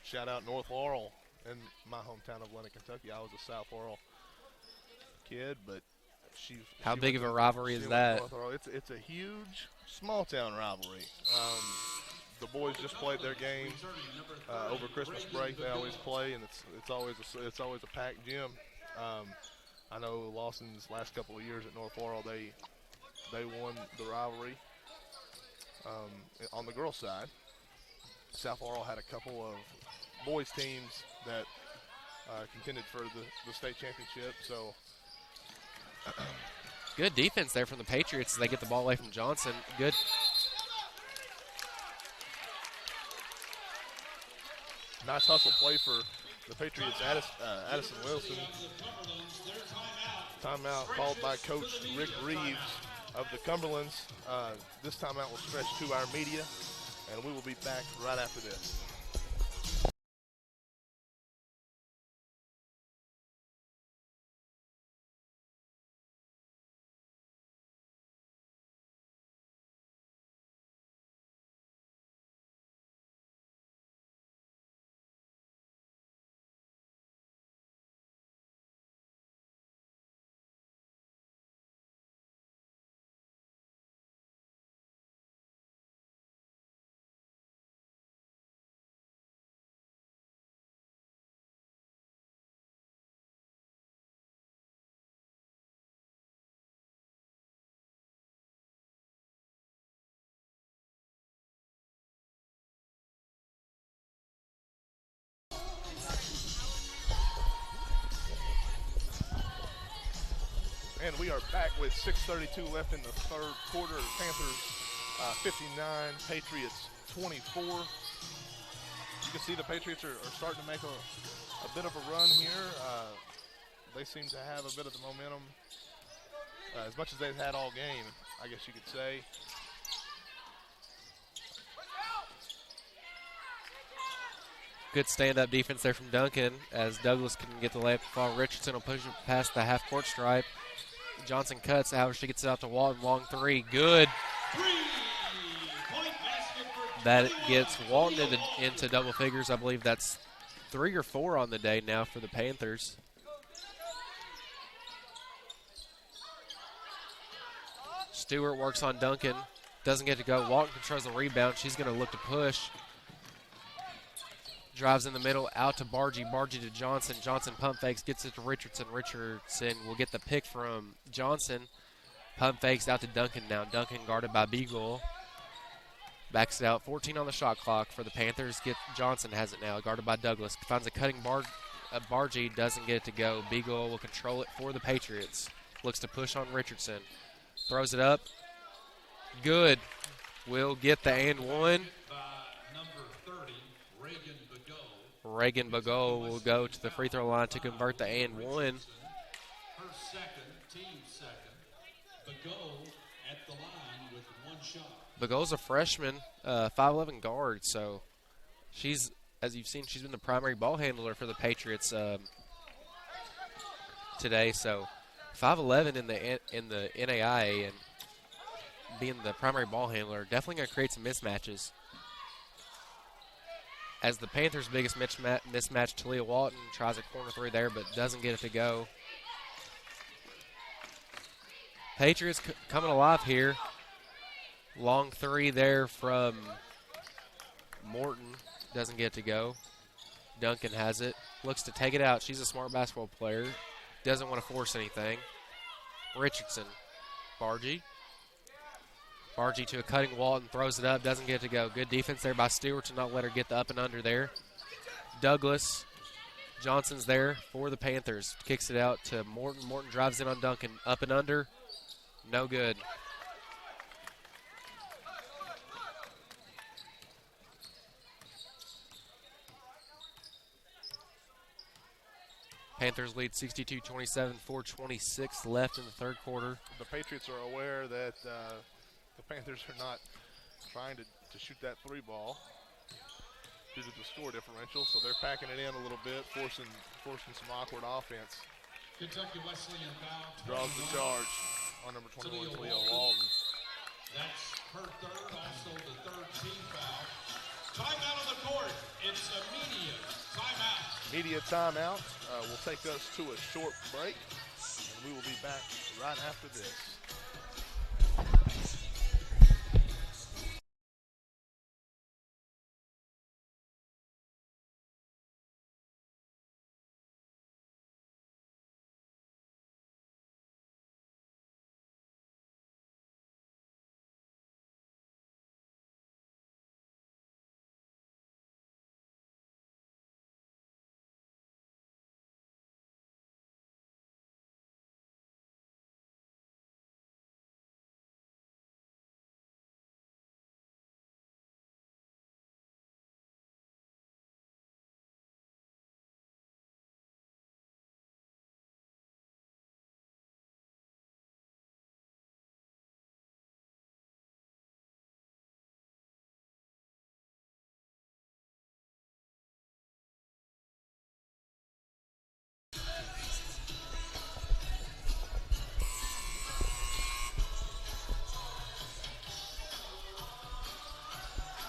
Shout out North Laurel in my hometown of Lennon, Kentucky. I was a South Laurel kid, but How big of a rivalry is that? It's a huge small town rivalry. The boys just played their game over Christmas break. They always play, and it's always a packed gym. I know Lawson's last couple of years at North Laurel, they won the rivalry. On the girls' side, South Laurel had a couple of boys teams that contended for the state championship. So good defense there from the Patriots as they get the ball away from Johnson. Good. Nice hustle play for the Patriots. Addison Wilson. Timeout called by Coach Rick Reeves of the Cumberlands. This timeout will stretch to our media, and we will be back right after this. And we are back with 6:32 left in the third quarter. Panthers 59, Patriots 24. You can see the Patriots are starting to make a bit of a run here. They seem to have a bit of the momentum, as much as they've had all game, I guess you could say. Good stand-up defense there from Duncan as Douglas couldn't get the layup to fall. Richardson will push it past the half-court stripe. Johnson cuts. However, she gets it out to Walton. Long three. Good. That gets Walton into double figures. I believe that's 3 or 4 on the day now for the Panthers. Stewart works on Duncan. Doesn't get to go. Walton controls the rebound. She's going to look to push. Drives in the middle, out to Bargy. Bargy to Johnson. Johnson pump fakes, gets it to Richardson. Richardson will get the pick from Johnson. Pump fakes out to Duncan now. Duncan guarded by Beagle. Backs it out. 14 on the shot clock for the Panthers. Johnson has it now, guarded by Douglas. Finds a cutting Bargy, doesn't get it to go. Beagle will control it for the Patriots. Looks to push on Richardson. Throws it up. Good. Will get the and one. Reagan Bagot will go to the free throw line to convert the and one. Her second, team second. Bagot at the line with 1 shot. Bagot's a freshman, 5'11" guard, so she's, as you've seen, she's been the primary ball handler for the Patriots today. So 5'11" in the NAIA and being the primary ball handler definitely going to create some mismatches. As the Panthers' biggest mismatch, Talia Walton tries a corner three there, but doesn't get it to go. Patriots coming alive here. Long three there from Morton. Doesn't get it to go. Duncan has it. Looks to take it out. She's a smart basketball player. Doesn't want to force anything. Richardson. Bargy. Bargy to a cutting Walton, throws it up, doesn't get it to go. Good defense there by Stewart to not let her get the up and under there. Douglas, Johnson's there for the Panthers. Kicks it out to Morton. Morton drives in on Duncan. Up and under, no good. Panthers lead 62-27, 4:26 left in the third quarter. The Patriots are aware that the Panthers are not trying to shoot that three ball due to the score differential, so they're packing it in a little bit, forcing some awkward offense. Kentucky Wesleyan foul. Draws the charge on number 21, Talia Walton. That's her third, also the third team foul. Timeout on the court. It's a media timeout. Media timeout will take us to a short break, and we will be back right after this.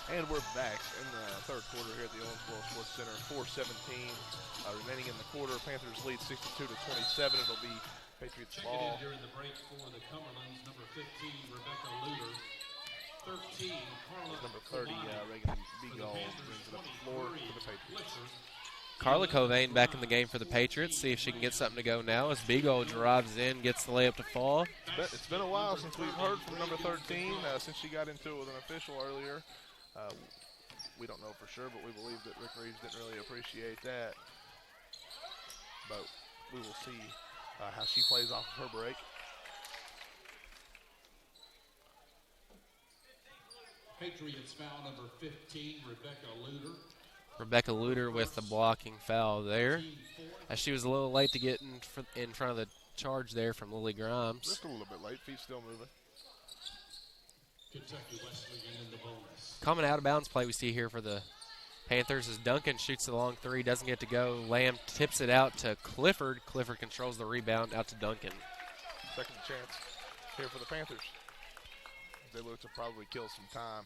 And we're back in the third quarter here at the Owensboro Sports Center. 4:17 remaining in the quarter. Panthers lead 62-27. It'll be Patriots Check ball. it in during the break for the Cumberlands, number 15, Rebecca Luter. 13, Carla Number 30, Reagan Beagle brings it up the floor for the Patriots. Carla Covain back in the game for the Patriots. See if she can get something to go now as Beagle drives in, gets the layup to fall. It's been a while since we've heard from number 13, since she got into it with an official earlier. We don't know for sure, but we believe that Rick Reeves didn't really appreciate that. But we will see how she plays off of her break. Patriots foul number 15, Rebecca Luter. Rebecca Luter with the blocking foul there, as she was a little late to get in front of the charge there from Lily Grimes. Just a little bit late, feet still moving. Kentucky Wesleyan in the bonus. Common out of bounds play we see here for the Panthers as Duncan shoots the long three, doesn't get to go. Lamb tips it out to Clifford. Clifford controls the rebound out to Duncan. Second chance here for the Panthers. They look to probably kill some time.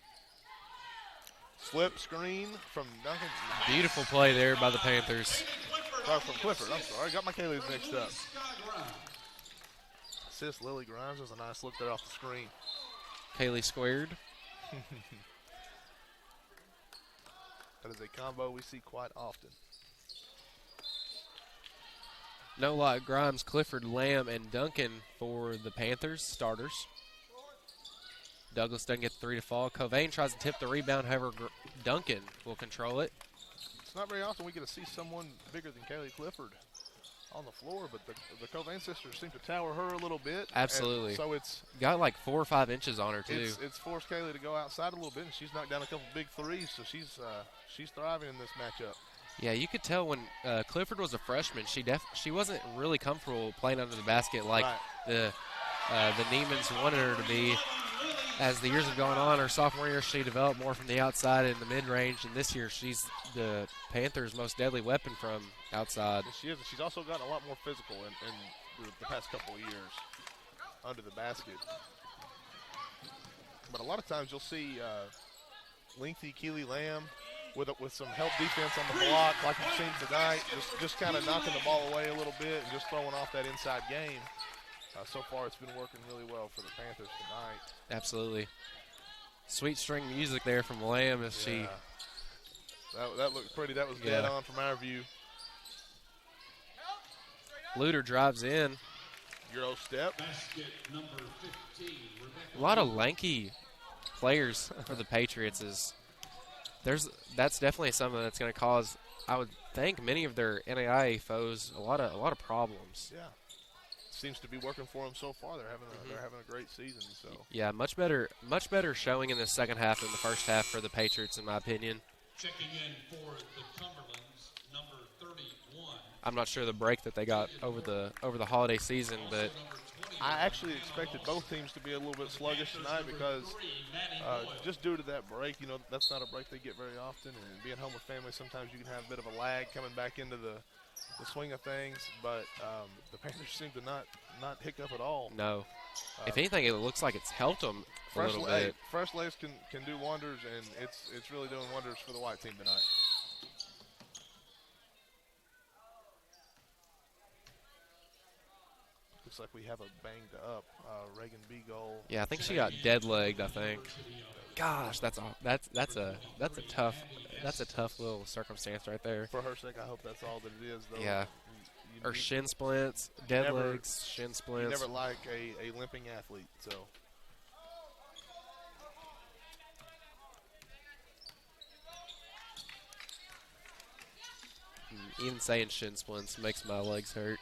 Slip screen from Duncan. Beautiful play there by the Panthers. Sorry, from Clifford. I'm sorry. I got my Kaylee's mixed up. Assist Lily Grimes was a nice look there off the screen. Kaylee squared. That is a combo we see quite often. No lot Grimes, Clifford, Lamb, and Duncan for the Panthers starters. Douglas doesn't get the three to fall. Covain tries to tip the rebound, however, Duncan will control it. It's not very often we get to see someone bigger than Kaylee Clifford on the floor, but the Covain sisters seem to tower her a little bit. Absolutely. So it's got like 4 or 5 inches on her too. It's forced Kaylee to go outside a little bit, and she's knocked down a couple big threes, so she's thriving in this matchup. Yeah, you could tell when Clifford was a freshman, she wasn't really comfortable playing under the basket like the Neiman's wanted her to be. As the years have gone on, her sophomore year, she developed more from the outside and the mid-range, and this year she's the Panthers' most deadly weapon from outside. She is. She's also gotten a lot more physical in the past couple of years under the basket. But a lot of times you'll see lengthy Keely Lamb with some help defense on the block, like you've seen tonight, just kind of knocking the ball away a little bit and just throwing off that inside game. So far, it's been working really well for the Panthers tonight. Absolutely. Sweet string music there from Lamb as she. That looked pretty. That was dead on from our view. Luter drives in. Euro step. Basket number 15, a lot of lanky players for the Patriots. That's definitely something that's going to cause, I would think, many of their NAIA foes a lot of problems. Yeah. Seems to be working for them so far. They're having a great season. So yeah, much better showing in the second half than the first half for the Patriots, in my opinion. Checking in for the Cumberlands, number 31. I'm not sure the break that they got over the holiday season, but I actually expected both teams to be a little bit sluggish tonight because just due to that break, that's not a break they get very often, and being home with family, sometimes you can have a bit of a lag coming back into the swing of things, but the Panthers seem to not hiccup at all. No. If anything, it looks like it's helped them a little bit. Fresh legs can do wonders, and it's really doing wonders for the white team tonight. Looks like we have a banged up Reagan Beagle. Yeah, I think she got dead legged. I think. Gosh, that's a tough little circumstance right there. For her sake, I hope that's all that it is, though. Yeah. Or shin splints, dead legs, shin splints. You never like a limping athlete, so. Even saying shin splints makes my legs hurt.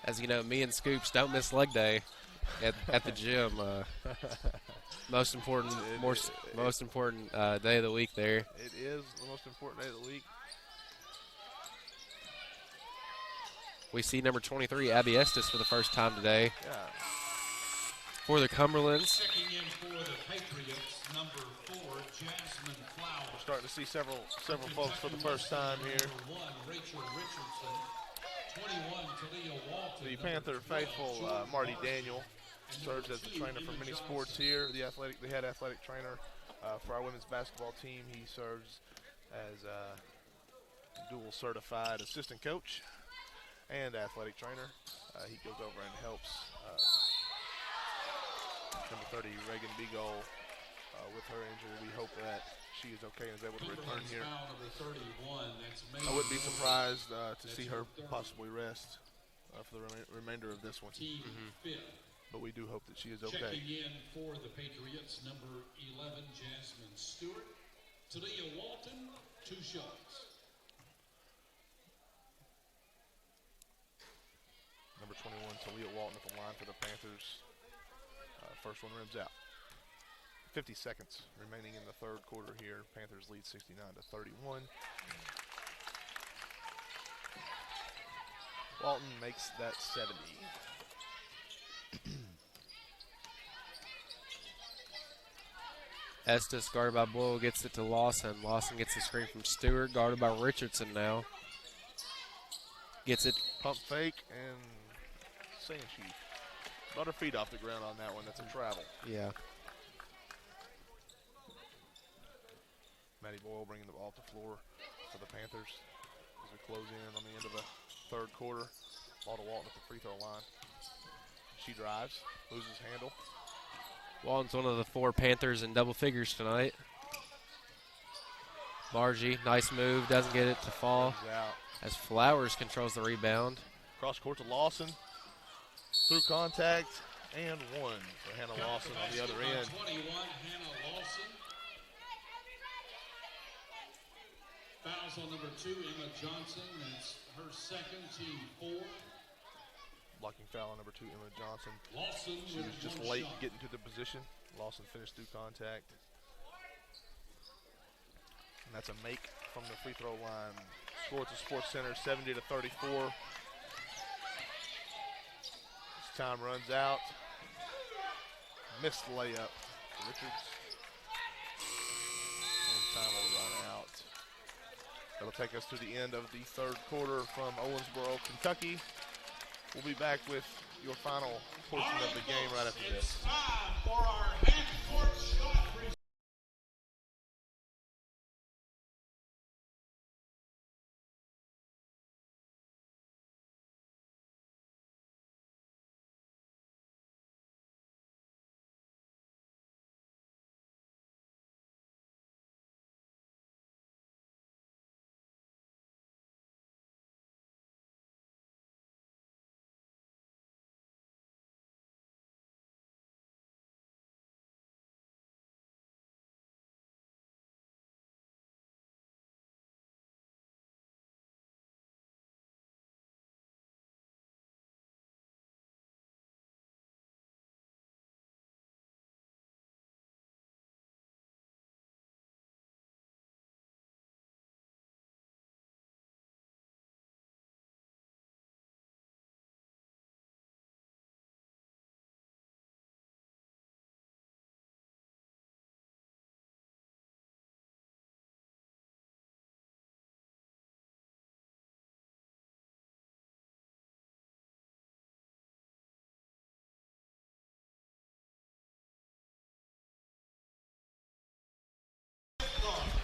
As you know, me and Scoops don't miss leg day at the gym. Most important day of the week there. It is the most important day of the week. We see number 23, Abby Estes, for the first time today. Yeah. For the Cumberlands. Checking in for the Patriots, number 4, Jasmine Flowers. We're starting to see several folks for the first time here. Number 1, Rachel Richardson. 21, Talia Walton. The Panther faithful, Marty Daniel, serves as the trainer for many sports here. The head athletic trainer for our women's basketball team. He serves as dual certified assistant coach and athletic trainer. He goes over and helps number 30, Reagan Beagle, with her injury. We hope that she is okay and is able to return here. I wouldn't be surprised to see her possibly rest for the remainder of this one. But we do hope that she is okay. Checking in for the Patriots, number 11, Jasmine Stewart. Talia Walton, 2 shots. Number 21, Talia Walton at the line for the Panthers. First one rims out. 50 seconds remaining in the third quarter here. Panthers lead 69-31. Walton makes that 70. Estes, guarded by Boyle, gets it to Lawson. Lawson gets the screen from Stewart, guarded by Richardson now. Gets it. Pump fake, and saying she brought her feet off the ground on that one. That's a travel. Yeah. Maddie Boyle bringing the ball to the floor for the Panthers as we close in on the end of the third quarter. Ball to Walton at the free throw line. She drives, loses handle. Walton's one of the 4 Panthers in double figures tonight. Margie, nice move, doesn't get it to fall. Out. As Flowers controls the rebound. Cross court to Lawson. Through contact, and one for Hannah Lawson on the other end. 21, Hannah Lawson. Fouls on number 2, Emma Johnson. That's her second, team 4. Blocking foul on number 2, Emma Johnson. Lawson She was just late getting to the position. Lawson finished through contact. And that's a make from the free throw line. Score at the Sports Center, 70-34. As time runs out. Missed layup. Richards. And time will run out. That'll take us to the end of the third quarter from Owensboro, Kentucky. We'll be back with your final portion of the game right after this. It's time for our half-court shot.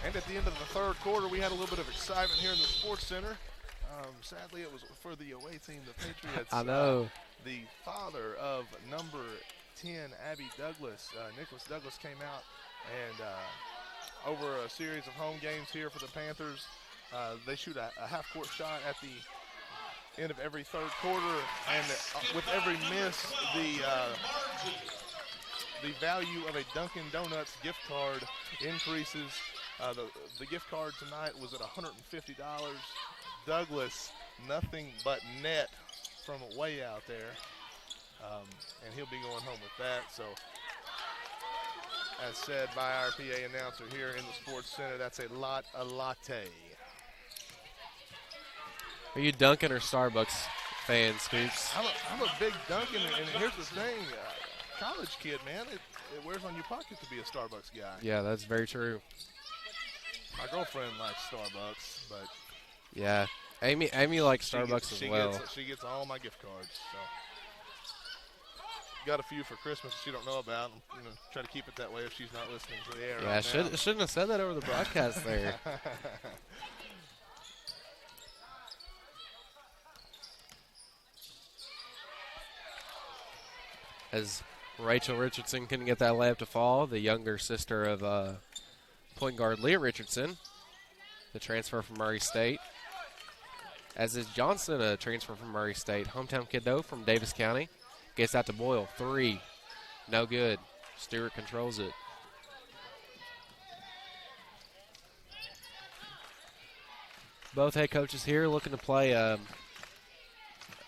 And at the end of the third quarter, we had a little bit of excitement here in the Sports Center. Sadly, it was for the away team, the Patriots. I know. The father of number 10, Abby Douglas, Nicholas Douglas, came out and over a series of home games here for the Panthers, they shoot a half-court shot at the end of every third quarter, and with every miss, the value of a Dunkin' Donuts gift card increases. The gift card tonight was at $150. Douglas, nothing but net from way out there, and he'll be going home with that. So, as said by our PA announcer here in the Sports Center, that's a latte. Are you Dunkin' or Starbucks fan, Scoops? I'm a big Dunkin', and here's the thing, college kid, man, it wears on your pocket to be a Starbucks guy. Yeah, that's very true. My girlfriend likes Starbucks, but yeah, Amy likes Starbucks as well. She gets all my gift cards. So. Got a few for Christmas she don't know about. I'm gonna try to keep it that way if she's not listening to the air. Yeah, right shouldn't have said that over the broadcast there. As Rachel Richardson couldn't get that layup to fall, the younger sister of point guard Leah Richardson, the transfer from Murray State. As is Johnson, a transfer from Murray State. Hometown kid, though, from Davis County. Gets out to Boyle. 3. No good. Stewart controls it. Both head coaches here looking to play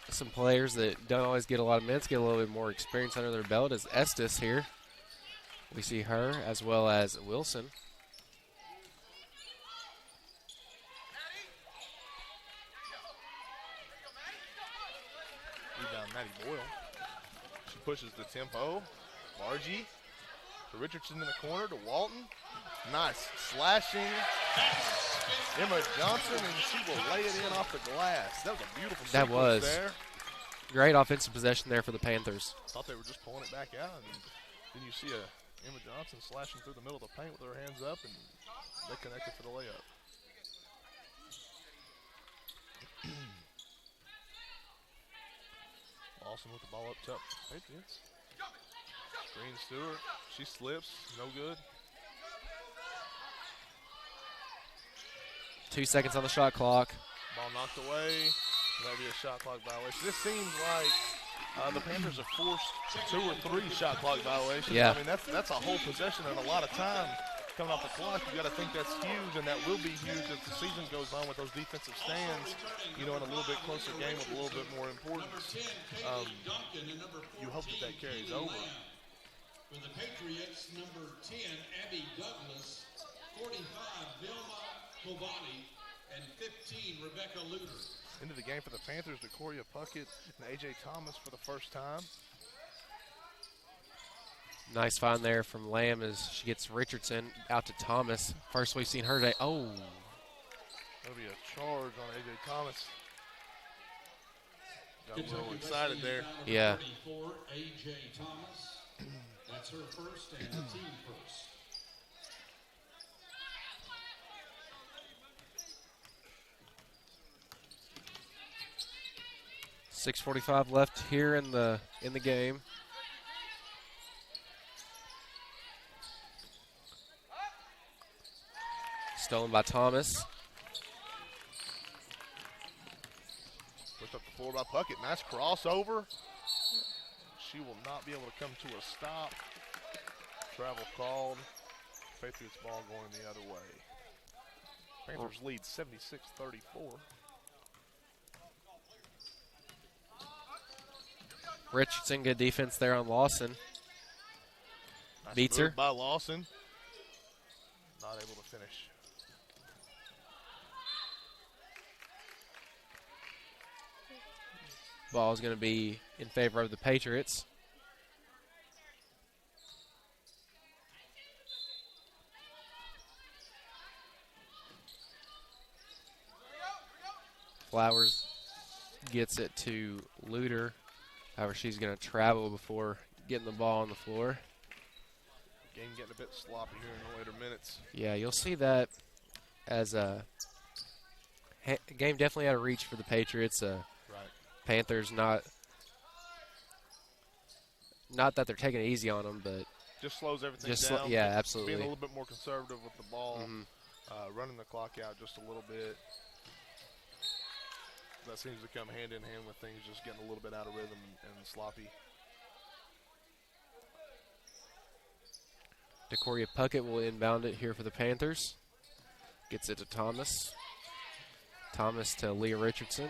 some players that don't always get a lot of minutes, get a little bit more experience under their belt. As Estes here, we see her as well as Wilson. Rebound, Maddie Boyle. She pushes the tempo. Margie to Richardson in the corner to Walton. Nice slashing. Emma Johnson, and she will lay it in off the glass. That was a beautiful sequence there. Great offensive possession there for the Panthers. Thought they were just pulling it back out, and then you see Emma Johnson slashing through the middle of the paint with her hands up, and they connected for the layup. Lawson with the ball up top. Patriots. Green Stewart. She slips. No good. 2 seconds on the shot clock. Ball knocked away. That'll be a shot clock violation. This seems like the Panthers have forced 2 or 3 shot clock violations. Yeah. I mean, that's a whole possession and a lot of time coming off the clock. You got to think that's huge, and that will be huge as the season goes on with those defensive stands, you know, in a little bit closer game with a little bit more importance. You hope that carries over. For the Patriots, number 10, Abby Douglas, 45, Vilma Kovani, and 15, Rebecca Luter. Into the game for the Panthers, Decoria Puckett and A.J. Thomas for the first time. Nice find there from Lamb as she gets Richardson out to Thomas. First we've seen her today. Oh. That'll be a charge on A.J. Thomas. Got a little excited there. Yeah. 34, A.J. Thomas. That's her first and the team first. .6:45 left here in the game. Stolen by Thomas. Pushed up the floor by Puckett. Nice crossover. She will not be able to come to a stop. Travel called. Patriots ball going the other way. Panthers lead 76-34. Richardson, good defense there on Lawson. Nice Beats move her. by Lawson. Not able to finish. Ball is going to be in favor of the Patriots. Flowers gets it to Luter. However, she's going to travel before getting the ball on the floor. Game getting a bit sloppy here in the later minutes. Yeah, you'll see that as a game definitely out of reach for the Patriots. Right. Panthers not that they're taking it easy on them, but Just slows everything down. Yeah, absolutely. Being a little bit more conservative with the ball, running the clock out just a little bit. That seems to come hand in hand with things just getting a little bit out of rhythm and sloppy. DeCoria Puckett will inbound it here for the Panthers. Gets it to Thomas. Thomas to Leah Richardson.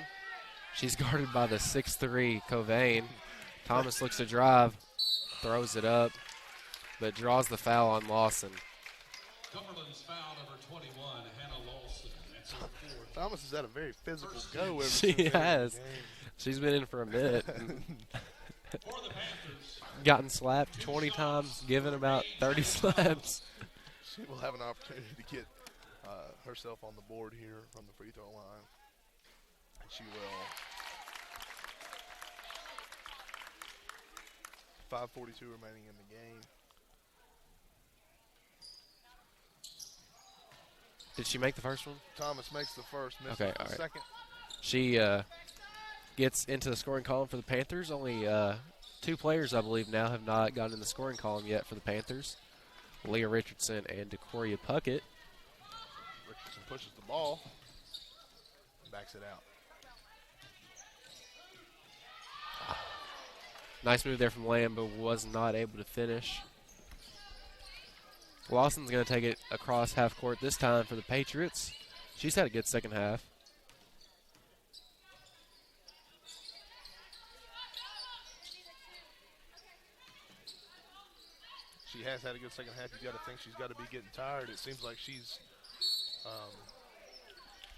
She's guarded by the 6'3" Covain. Thomas looks to drive, throws it up, but draws the foul on Lawson. Cumberland's foul number 21, Hannah Lawson. That's her fourth. Thomas has had a very physical go ever She since has. the game. She's been in for a minute. For the Panthers, Gotten slapped 20 times, given about 30 slaps. She will have an opportunity to get herself on the board here from the free throw line. And she will. 5:42 remaining in the game. Did she make the first one? Thomas makes the first, misses Okay, the all right. second. She gets into the scoring column for the Panthers. Only 2 players, I believe, now have not gotten in the scoring column yet for the Panthers. Leah Richardson and DeCoria Puckett. Richardson pushes the ball and backs it out. Nice move there from Lamb, but was not able to finish. Lawson's going to take it across half court this time for the Patriots. She's had a good second half. She has had a good second half. You got to think she's got to be getting tired. It seems like she's,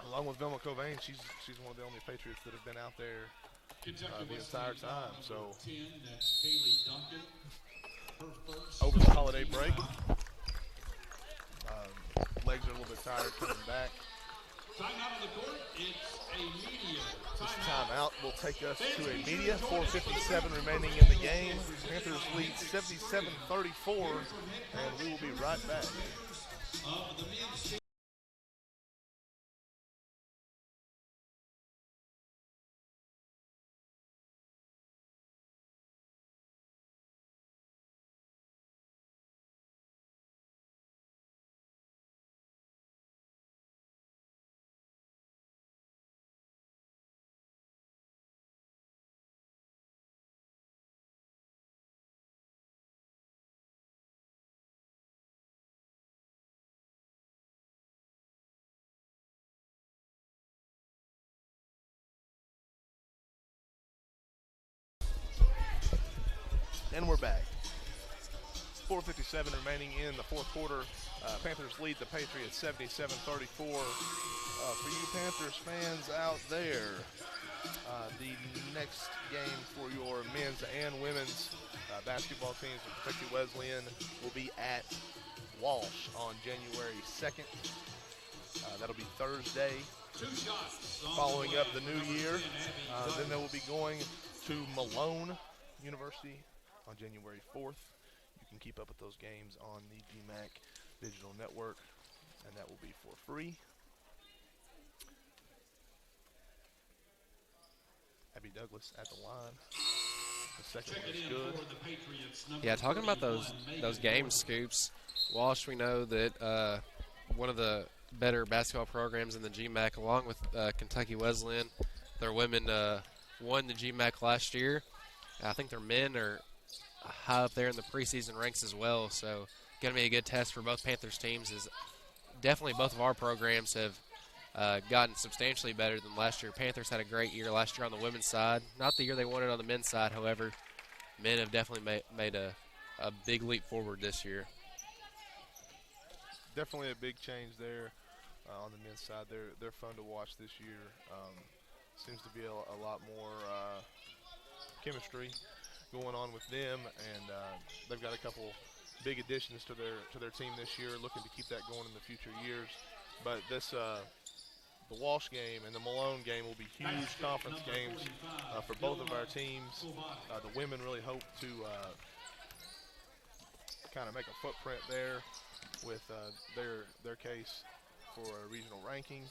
along with Vilma Covain, she's one of the only Patriots that have been out there the entire time. So 10, that's Kaylee Duncan. Her first. over the holiday break, legs are a little bit tired coming back. Timeout on the court. It's a media. This timeout will take us to a media. 4:57 remaining in the game. Panthers lead 77-34, and we will be right back. Of the men's team. And we're back. 4:57 remaining in the fourth quarter. Panthers lead the Patriots 77-34. For you Panthers fans out there, the next game for your men's and women's basketball teams of Kentucky Wesleyan will be at Walsh on January 2nd. That'll be Thursday. 2 shots. Following up the new year, then they will be going to Malone University on January 4th. You can keep up with those games on the GMAC Digital Network, and that will be for free. Abby Douglas at the line. The second one is good. Yeah, talking about those game scoops, Walsh, we know that one of the better basketball programs in the GMAC, along with Kentucky Wesleyan. Their women won the GMAC last year. I think their men are high up there in the preseason ranks as well, so going to be a good test for both Panthers teams. Is definitely both of our programs have gotten substantially better than last year. Panthers had a great year last year on the women's side. Not the year they won it on the men's side, however. Men have definitely made a big leap forward this year. Definitely a big change there on the men's side. They're fun to watch this year. Seems to be a lot more chemistry going on with them, and they've got a couple big additions to their team this year, looking to keep that going in the future years. But this the Walsh game and the Malone game will be huge conference games for both of our teams. The women really hope to kind of make a footprint there with their case for a regional ranking.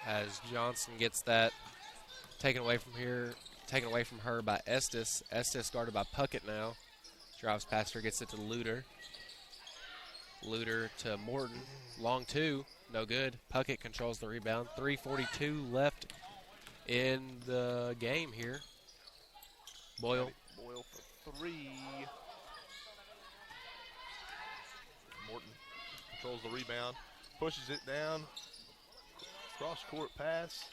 As Johnson gets that taken away from her by Estes. Estes guarded by Puckett now. Drives past her, gets it to Luter. Luter to Morton. Long two, no good. Puckett controls the rebound. 3:42 left in the game here. Boyle. Boyle for three. Morton controls the rebound, pushes it down. Cross-court pass.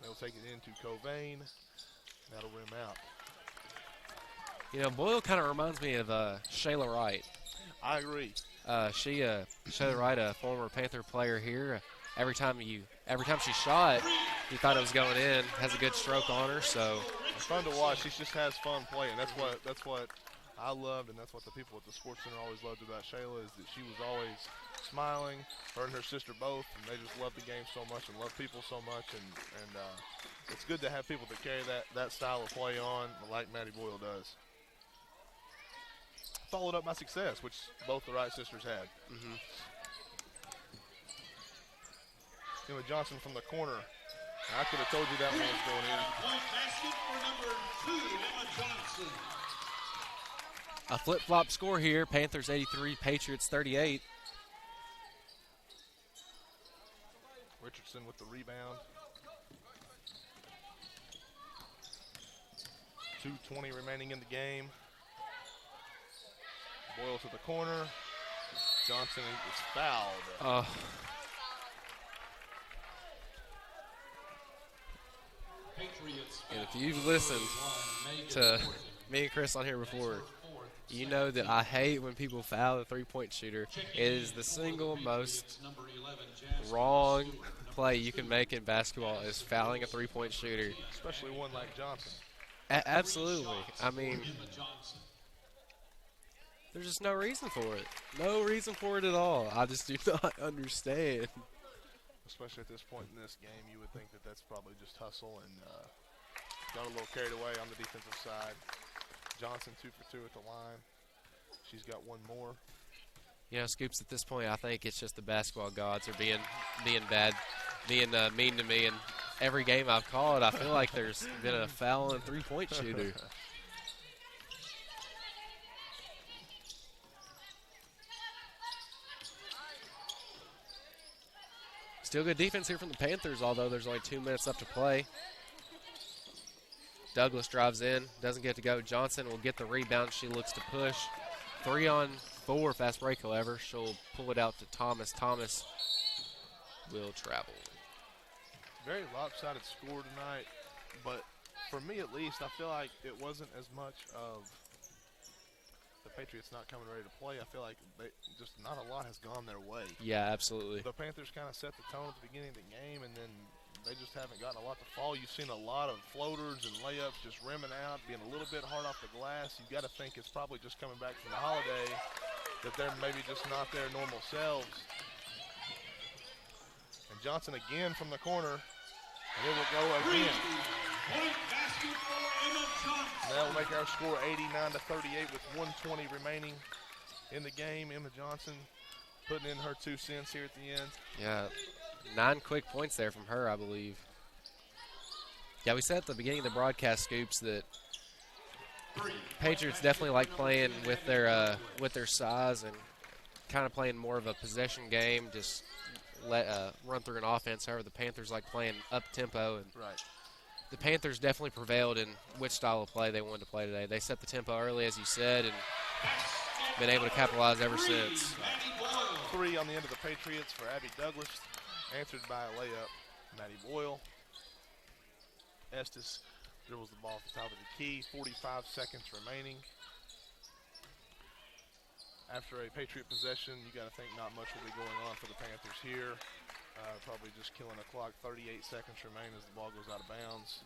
They'll take it into Covain. That'll rim out. You know, Boyle kind of reminds me of Shayla Wright. I agree. Shayla Wright, a former Panther player here. Every time she shot, you thought it was going in. Has a good stroke on her, so it's fun to watch. She just has fun playing. That's what I loved, and that's what the people at the Sports Center always loved about Shayla, is that she was always smiling. Her and her sister both, and they just love the game so much and love people so much, and it's good to have people that carry that style of play on like Maddie Boyle does. Followed up by success, which both the Wright sisters had. Emma Johnson from the corner. I could have told you that one was going in. Point basket for number 2, Emma Johnson. a flip-flop score here. Panthers 83, Patriots 38. Richardson with the rebound. 2:20 remaining in the game. Boyle to the corner. Johnson is fouled. And if you've listened to me and Chris on here before, you know that I hate when people foul the three-point shooter. It is the single most wrong play you can make in basketball is fouling a three-point shooter. Especially one like Johnson. Absolutely. I mean, there's just no reason for it. No reason for it at all. I just do not understand. Especially at this point in this game, you would think that that's probably just hustle and got a little carried away on the defensive side. Johnson 2 for 2 at the line. She's got one more. You know, Scoops, at this point, I think it's just the basketball gods are being bad, being mean to me. And every game I've called, I feel like there's been a foul and three-point shooter. Still good defense here from the Panthers, although there's only 2 minutes left to play. Douglas drives in, doesn't get to go. Johnson will get the rebound. She looks to push. 3-on-4 fast break, however. She'll pull it out to Thomas. Thomas will travel. Very lopsided score tonight, but for me at least, I feel like it wasn't as much of the Patriots not coming ready to play. I feel like just not a lot has gone their way. Yeah, absolutely. The Panthers kind of set the tone at the beginning of the game, and then they just haven't gotten a lot to fall. You've seen a lot of floaters and layups just rimming out, being a little bit hard off the glass. You've got to think it's probably just coming back from the holiday, that they're maybe just not their normal selves. And Johnson again from the corner, and it will go again. Point basket for Emma Johnson. That will make our score 89-38 with 1:20 remaining in the game. Emma Johnson putting in her 2 cents here at the end. Yeah, 9 quick points there from her, I believe. Yeah, we said at the beginning of the broadcast, Scoops, that Patriots definitely like playing with their size and kind of playing more of a possession game, just run through an offense. However, the Panthers like playing up-tempo. And right. The Panthers definitely prevailed in which style of play they wanted to play today. They set the tempo early, as you said, and been able to capitalize ever since. 3 on the end of the Patriots for Abby Douglas, answered by a layup, Maddie Boyle. Estes dribbles the ball at the top of the key, 45 seconds remaining. After a Patriot possession, you got to think not much will be going on for the Panthers here. Probably just killing the clock. 38 seconds remain as the ball goes out of bounds.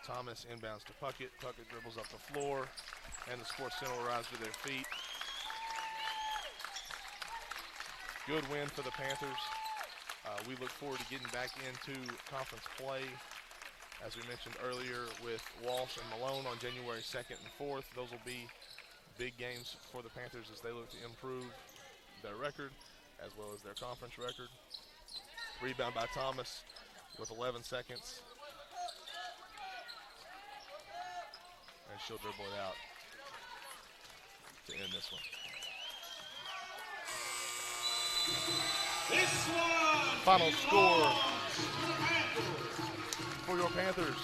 Thomas inbounds to Puckett. Puckett dribbles up the floor, and the Sports Center will rise to their feet. Good win for the Panthers. We look forward to getting back into conference play, as we mentioned earlier, with Walsh and Malone on January 2nd and 4th. Those will be big games for the Panthers as they look to improve their record as well as their conference record. Rebound by Thomas with 11 seconds. And she'll dribble it out to end this one. This one Final score for your Panthers: